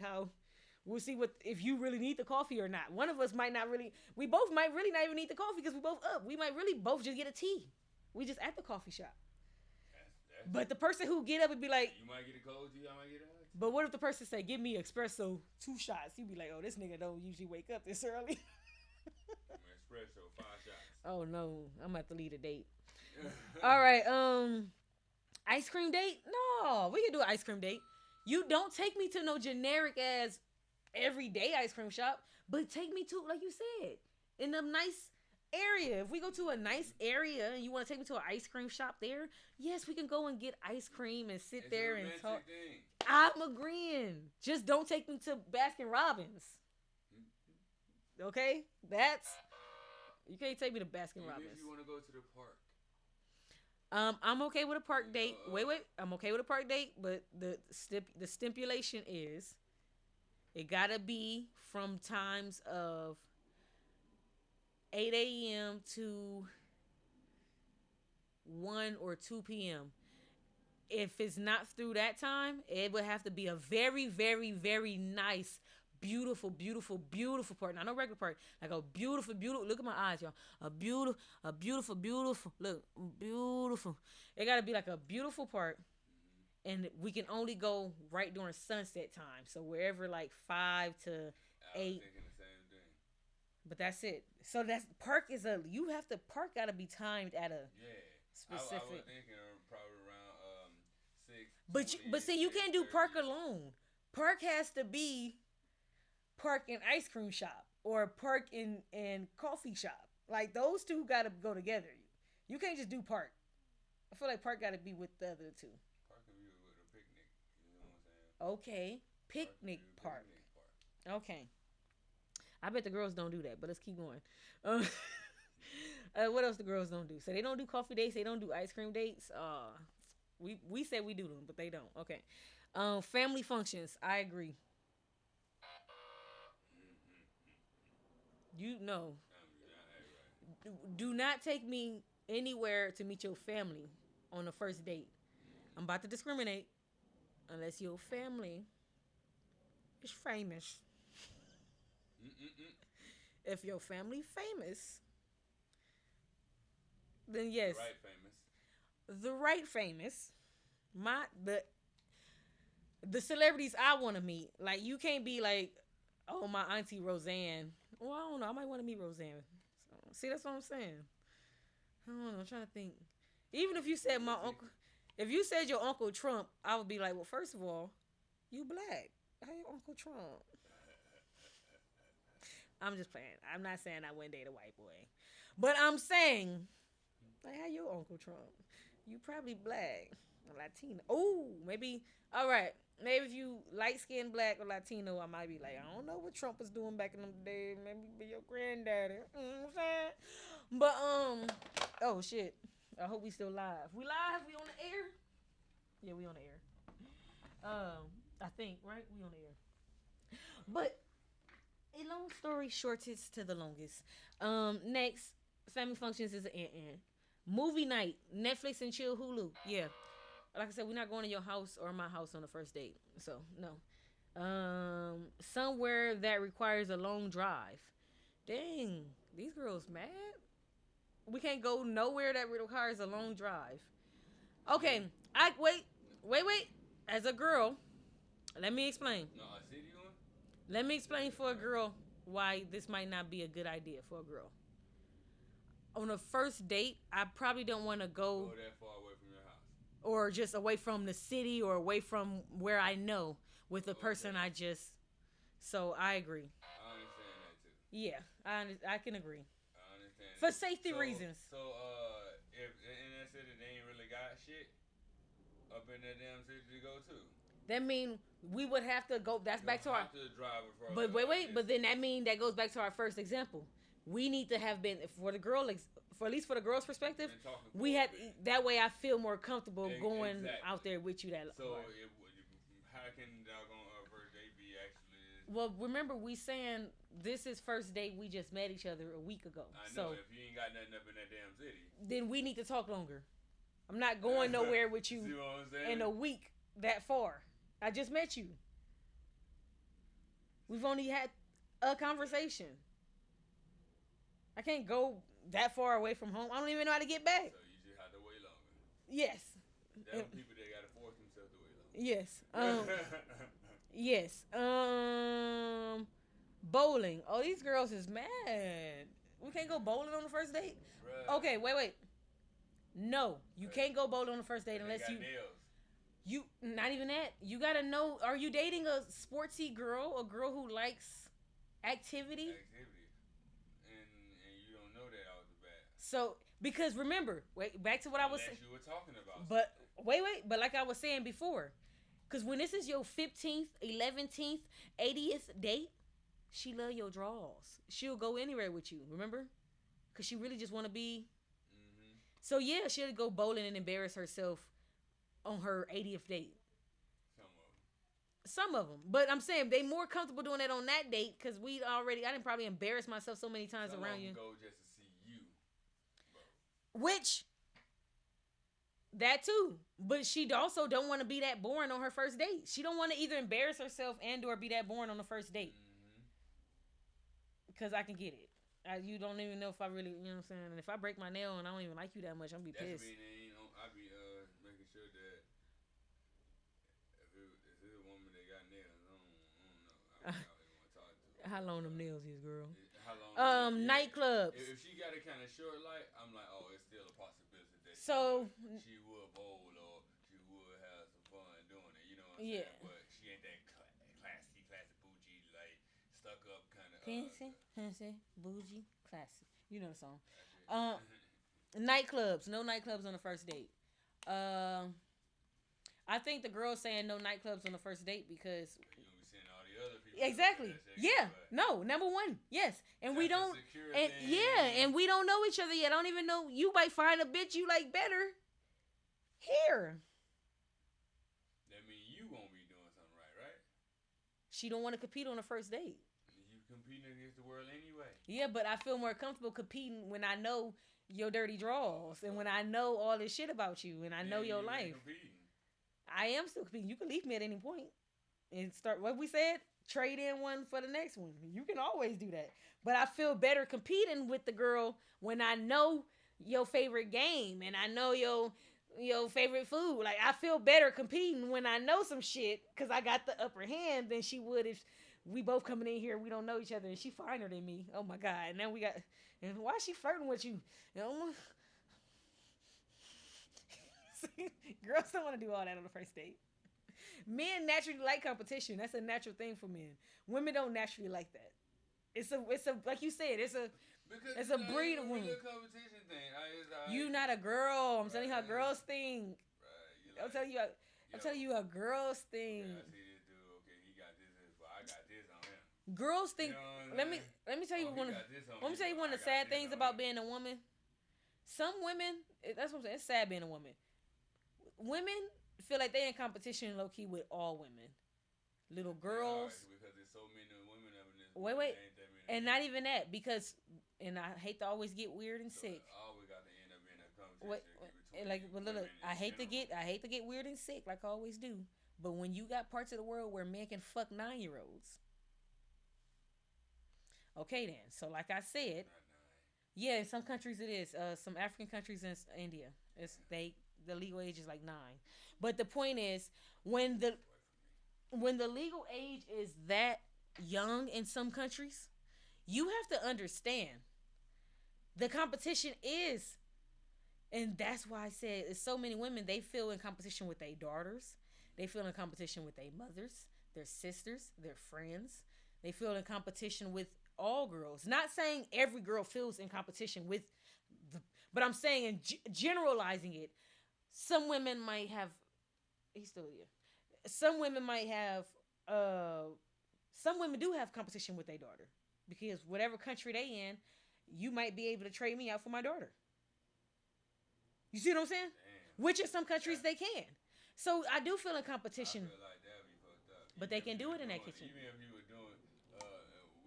if you really need the coffee or not. One of us might not really. We both might really not even need the coffee because we both up. We might really both just get a tea. We just at the coffee shop. But the person who get up and be like, you might get a cold tea, I might get a hot tea. But what if the person say, give me espresso 2 shots? You be like, oh, this nigga don't usually wake up this early. Espresso 5 shots. Oh no, I'm about to lead a date. All right, ice cream date? No, we can do an ice cream date. You don't take me to no generic ass everyday ice cream shop, but take me to, like you said, in a nice area. If we go to a nice area and you want to take me to an ice cream shop there, yes, we can go and get ice cream and sit there and talk. Thing. I'm agreeing. Just don't take me to Baskin Robbins. Okay? You can't take me to Baskin Robbins. If you want to go to the park. I'm okay with a park date. Wait. I'm okay with a park date, but the stipulation is it gotta be from times of 8 a.m. to 1 or 2 p.m. If it's not through that time, it would have to be a very, very, very nice, beautiful, beautiful, beautiful park. Not no regular park. Like a beautiful, beautiful. Look at my eyes, y'all. A beautiful, beautiful. Look, beautiful. It got to be like a beautiful park. And we can only go right during sunset time. So wherever like 5 to 8. I was thinking the same thing. But that's it. So that's park got to be timed at a specific. I was thinking probably around 6. But see, you can't do park alone. Park has to be park and ice cream shop or park and coffee shop. Like those two got to go together. You can't just do park. I feel like park got to be with the other two. Park can be with a picnic. You know what I'm saying? Okay, picnic park. Okay. I bet the girls don't do that, but let's keep going. What else the girls don't do? So they don't do coffee dates. They don't do ice cream dates. We say we do them, but they don't. Okay. Family functions. I agree. You know. Do not take me anywhere to meet your family on the first date. I'm about to discriminate unless your family is famous. If your family famous, then yes. The right famous. The celebrities I want to meet. Like, you can't be like, oh, my auntie Roseanne. Well, I don't know. I might want to meet Roseanne. So, see, that's what I'm saying. I don't know. I'm trying to think. Even if you said my uncle, if you said your Uncle Trump, I would be like, well, first of all, you black. How your Uncle Trump? I'm just playing. I'm not saying I wouldn't date a white boy. But I'm saying, like, how your Uncle Trump? You probably black or Latino. Oh, maybe, all right. Maybe if you light-skinned black or Latino, I might be like, I don't know what Trump was doing back in the day. Maybe be your granddaddy. You know what I'm saying? But, oh, shit. I hope we still live. We live? We on the air? Yeah, we on the air. I think, right? We on the air. But, a long story shortest to the longest. Next, family functions is an ant. Movie night, Netflix and chill, Hulu. Yeah. Like I said, we're not going to your house or my house on the first date. So, no. Somewhere that requires a long drive. Dang, these girls mad? We can't go nowhere that requires a long drive. Okay, wait. As a girl, let me explain. No, a city one? Let me explain for a girl why this might not be a good idea for a girl. On a first date, I probably don't want to go that far away from your house. Or just away from the city or away from where I know with the person I just. So I agree. I understand that too. Yeah, I can agree. I understand. For safety reasons. So if in that city they ain't really got shit up in that damn city to go to. That mean we would have to go. That's back to our. Drive it but wait. But then that mean that goes back to our first example. We need to have been for the girl, for at least for the girl's perspective. We had that way. I feel more comfortable going out there with you. So how can doggone first date be actually? Well, remember we saying this is first date. We just met each other a week ago. I know. So if you ain't got nothing up in that damn city, then we need to talk longer. I'm not going nowhere with you in a week that far. I just met you. We've only had a conversation. I can't go that far away from home. I don't even know how to get back. So you just have to wait longer. Yes. There are people that gotta force themselves to wait longer. Yes. Bowling. Oh, these girls is mad. We can't go bowling on the first date? Bruh. Okay, wait. No, you can't go bowling on the first date unless you. Nails. You not even that. You gotta know. Are you dating a sportsy girl, a girl who likes activity? And you don't know that out the bat. So because remember, back to what I was saying. You were talking about. But but like I was saying before, because when this is your 15th, 11th, 80th date, she love your draws. She'll go anywhere with you. Remember, because she really just want to be. Mm-hmm. So yeah, she'll go bowling and embarrass herself on her 80th date. Some of them. But I'm saying they more comfortable doing that on that date because I didn't probably embarrass myself so many times around you. Go just to see you. Which, that too. But she also don't want to be that boring on her first date. She don't want to either embarrass herself and or be that boring on the first date. Because I can get it. You don't even know if I really, you know what I'm saying? And if I break my nail and I don't even like you that much, I'm going to be pissed. I be making sure that if it's a woman that got nails, I don't know. I don't want to talk to her. How long them nails is, girl? How long? Nightclubs. If she got it kind of short, like I'm like, oh, it's still a possibility that she would bowl or she would have some fun doing it. You know what I'm saying? But she ain't that classy, bougie, like stuck up kind of. Fancy, bougie, classy. You know the song. Nightclubs. No nightclubs on the first date. I think the girl saying no nightclubs on the first date because You're gonna be seeing all the other people. exactly. Yeah. No. Number one. Yes. And we don't. And thing. yeah. And we don't know each other yet. I don't even know. You might find a bitch you like better here. That means you won't be doing something right? She don't want to compete on the first date. You competing against the world anyway. Yeah, but I feel more comfortable competing when I know your dirty draws and when I know all this shit about you and I know your life. I am still competing. You can leave me at any point and start what we said. Trade in one for the next one. You can always do that. But I feel better competing with the girl when I know your favorite game and I know your favorite food. Like I feel better competing when I know some shit because I got the upper hand than she would if we both coming in here. We don't know each other and she finer than me. Oh my God. And then we got, and why is she flirting with you? You know? Girls don't want to do all that on the first date. Men naturally like competition. That's a natural thing for men. Women don't naturally like that. It's a like you said, it's a breed of women. Competition thing. You not a girl. I'm telling you how girls think. Right. I'm telling you how girls think. Yeah, I see this dude. Okay, he got this, but I got this on him. Girls think. You know let me tell you one. Let me tell you one of the sad things about being a woman. Some women, that's what I'm saying. It's sad being a woman. Women feel like they in competition low key with all women, little girls. Because there's so many women up in this. Wait, and not even that because, and I hate to always get weird and sick. Always got to end up in a competition. Look, I hate to get weird and sick like I always do. But when you got parts of the world where men can fuck 9-year-olds, okay then. So like I said, yeah, in some countries it is. Some African countries in India, the legal age is like 9. But the point is, when the legal age is that young in some countries, you have to understand the competition is, and that's why I said it's so many women, they feel in competition with their daughters, they feel in competition with their mothers, their sisters, their friends, they feel in competition with all girls. Not saying every girl feels in competition with but I'm saying in generalizing it. Some women might have. He's still here. Some women might have. Some women do have competition with their daughter because whatever country they in, you might be able to trade me out for my daughter. You see what I'm saying? Damn. Which in some countries they can. So I do feel in competition. I feel like that'd be fucked up. But they can do it in that kitchen. Even if you were doing with the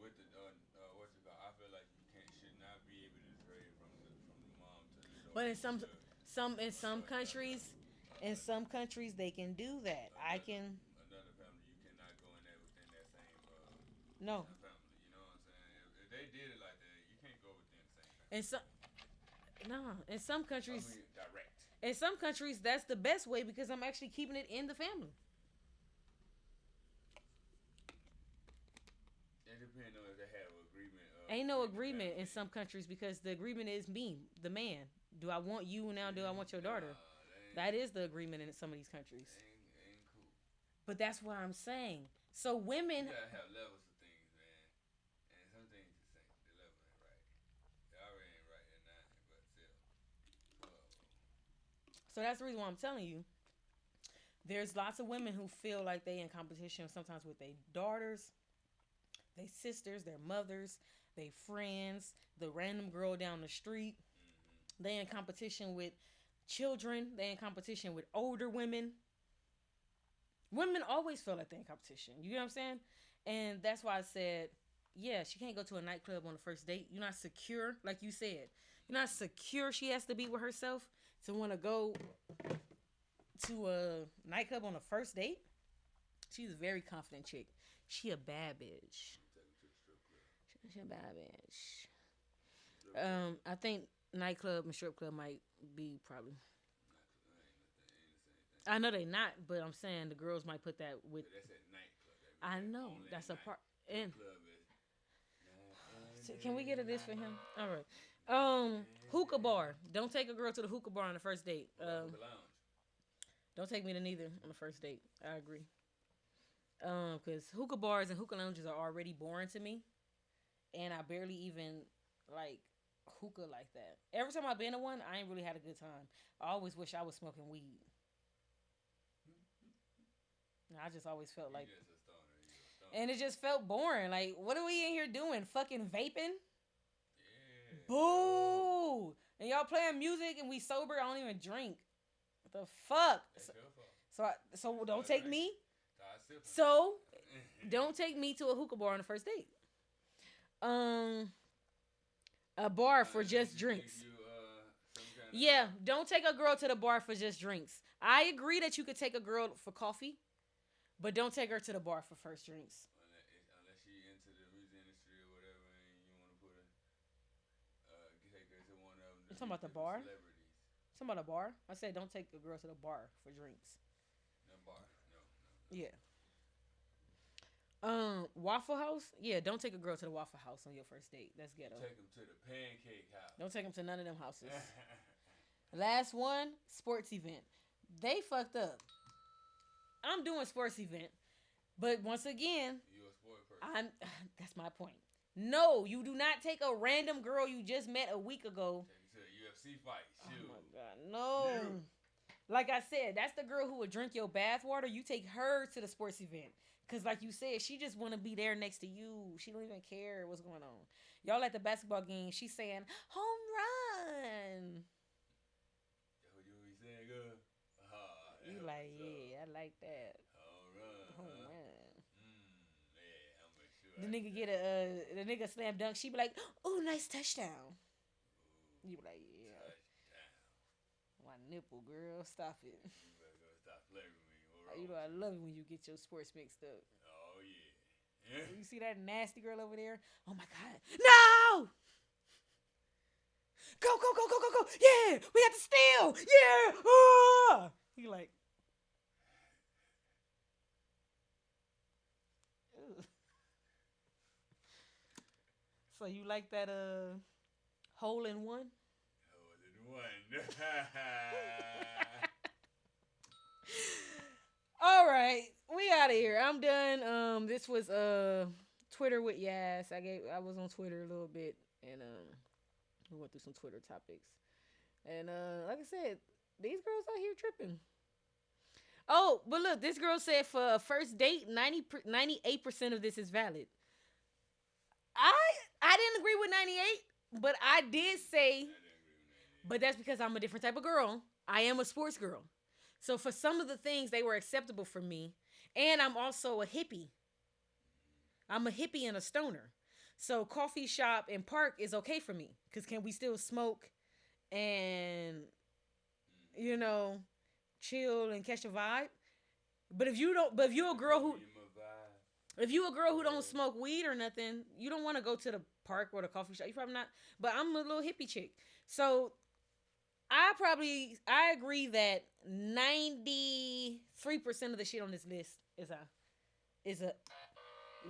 what's it called? I feel like you should not be able to trade from the mom to the daughter. But in some countries they can do that. I can. Another family, you cannot go in there within that same family. You know what I'm saying? If they did it like that, you can't go within the same family. In some countries. I mean, direct. In some countries, that's the best way because I'm actually keeping it in the family. It depends on if they have an agreement. Ain't no agreement in some countries because the agreement is me, the man. Do I want you now? Do I want your daughter? That is the agreement in some of these countries. Ain't cool. But that's what I'm saying. So women. You gotta have levels of things, man. And some things just ain't. The level ain't right. It already ain't right at 9, but still. So that's the reason why I'm telling you. There's lots of women who feel like they in competition sometimes with their daughters, their sisters, their mothers, their friends, the random girl down the street. They in competition with children. They in competition with older women. Women always feel like they're in competition. You know what I'm saying? And that's why I said, yeah, she can't go to a nightclub on the first date. You're not secure, like you said. You're not secure she has to be with herself to want to go to a nightclub on the first date. She's a very confident chick. She a bad bitch. She a bad bitch. I think nightclub and strip club might be probably. I know they not, but I'm saying the girls might put that with. That's at nightclub. I know that's a part. And can we get a this for him? All right. Hookah bar. Don't take a girl to the hookah bar on the first date. Don't take me to neither on the first date. I agree. Because hookah bars and hookah lounges are already boring to me, and I barely even like hookah like that. Every time I've been to one, I ain't really had a good time. I always wish I was smoking weed. I just always felt like, and it just felt boring. Like, what are we in here doing? Fucking vaping? Yeah. Boo! And y'all playing music and we sober. I don't even drink. What the fuck? So don't take me. So don't take me to a hookah bar on the first date. A bar for just drinks. Yeah, don't take a girl to the bar for just drinks. I agree that you could take a girl for coffee, but don't take her to the bar for first drinks. Unless she into the music industry or whatever, and you want to put take her to one of them. You talking about the bar? Talking about a bar? I said don't take a girl to the bar for drinks. No bar, no. Yeah. Waffle House? Yeah, don't take a girl to the Waffle House on your first date. That's ghetto. Take them to the Pancake House. Don't take them to none of them houses. Last one, sports event. They fucked up. I'm doing sports event, but once again, you're a sport person. That's my point. No, you do not take a random girl you just met a week ago. Take her to a UFC fight. Shoot. Oh my god, no. Yeah. Like I said, that's the girl who would drink your bath water. You take her to the sports event. Because like you said, she just want to be there next to you. She don't even care what's going on. Y'all at the basketball game, she's saying, home run. That's what you be saying, girl? You like, yeah, I like that. Home run. Yeah, I'm sure. The nigga slam dunk. She be like, oh, nice touchdown. Ooh, you be like, yeah. Touchdown. My nipple, girl. Stop it. You better go stop flirting with me. You know I love it when you get your sports mixed up. Oh yeah. You see that nasty girl over there? Oh my god. No! Go. Yeah, we got to steal. Yeah. Ah! He like. Ew. So you like that hole in one? Hole in one. All right, we out of here. I'm done. This was Twitter with Yaz. I was on Twitter a little bit, and we went through some Twitter topics. And like I said, these girls out here tripping. Oh, but look, this girl said for a first date, 98% of this is valid. I didn't agree with 98, but I did say, but that's because I'm a different type of girl. I am a sports girl. So for some of the things, they were acceptable for me. And I'm also a hippie. I'm a hippie and a stoner. So coffee shop and park is okay for me. Because can we still smoke and, chill and catch a vibe? But if you're a girl who don't smoke weed or nothing, you don't want to go to the park or the coffee shop. You probably not. But I'm a little hippie chick. So I agree that 93% of the shit on this list is a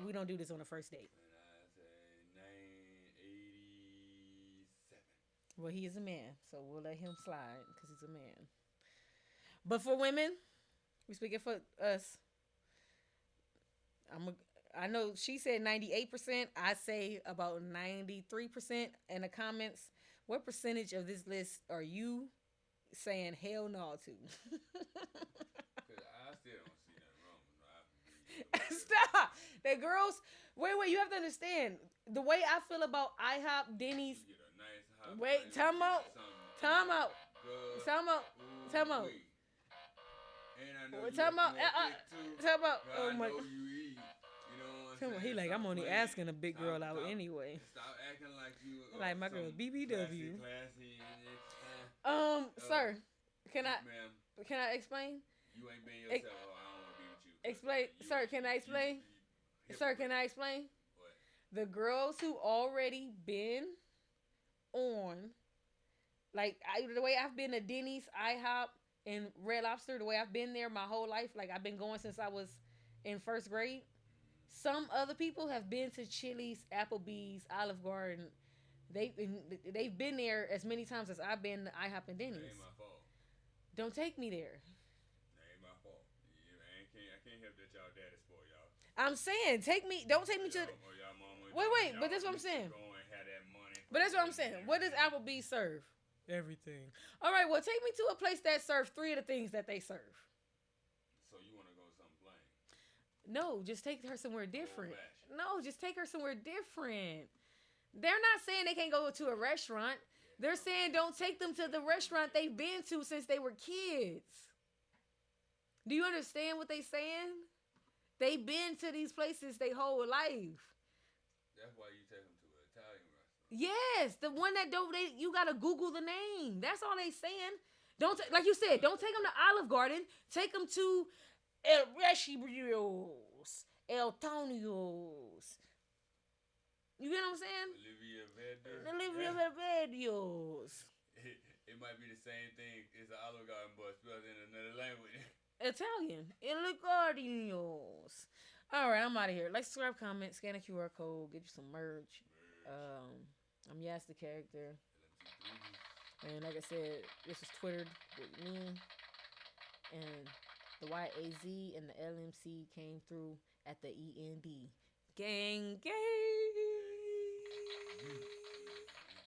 we don't do this on the first date. And I say 987. Well, he is a man, so we'll let him slide because he's a man. But for women, we speaking for us. I know she said 98%. I say about 93% in the comments. What percentage of this list are you saying hell no to? Because I still don't see nothing wrong with Stop. The girls, wait, you have to understand. The way I feel about IHOP, Denny's. Wait, time out. And I know Oh my. you eat. You know what I'm saying? He like, I'm only asking a big girl out anyway. Stop acting like you. Like my girl BBW. Classy, sir, can I explain? You ain't being yourself. I don't want to be with you. Explain, sir. Can I explain? Sir, can I explain? What? The girls who already been on, like the way I've been to Denny's, IHOP, and Red Lobster, the way I've been there my whole life, like I've been going since I was in first grade. Some other people have been to Chili's, Applebee's, Olive Garden. They've been there as many times as I've been to IHOP and Denny's. That ain't my fault. Don't take me there. That ain't my fault. I can't help that y'all daddy spoil y'all. I'm saying, don't take me to. Y'all mama, Wait, but this is what I'm saying. Go and have that money. But that's what I'm saying. What does Applebee's serve? Everything. All right, well, take me to a place that serves 3 of the things that they serve. So you want to go something plain? No, just take her somewhere different. No, just take her somewhere different. They're not saying they can't go to a restaurant. They're saying don't take them to the restaurant they've been to since they were kids. Do you understand what they're saying? They've been to these places their whole life. That's why you take them to an Italian restaurant. Yes, the one that you gotta Google the name. That's all they saying. Don't like you said. Don't take them to Olive Garden. Take them to El Recibrios, El Tonio's. You get what I'm saying? Olivia Verdios. It might be the same thing. It's an Olive Garden, but spelled in another language. Italian. El Gardinos. All right, I'm out of here. Like, subscribe, comment, scan a QR code, get you some merch. I'm Yaz the Character. And like I said, this was Twittered with me. And the YAZ and the LMC came through at the END. Gang, gang.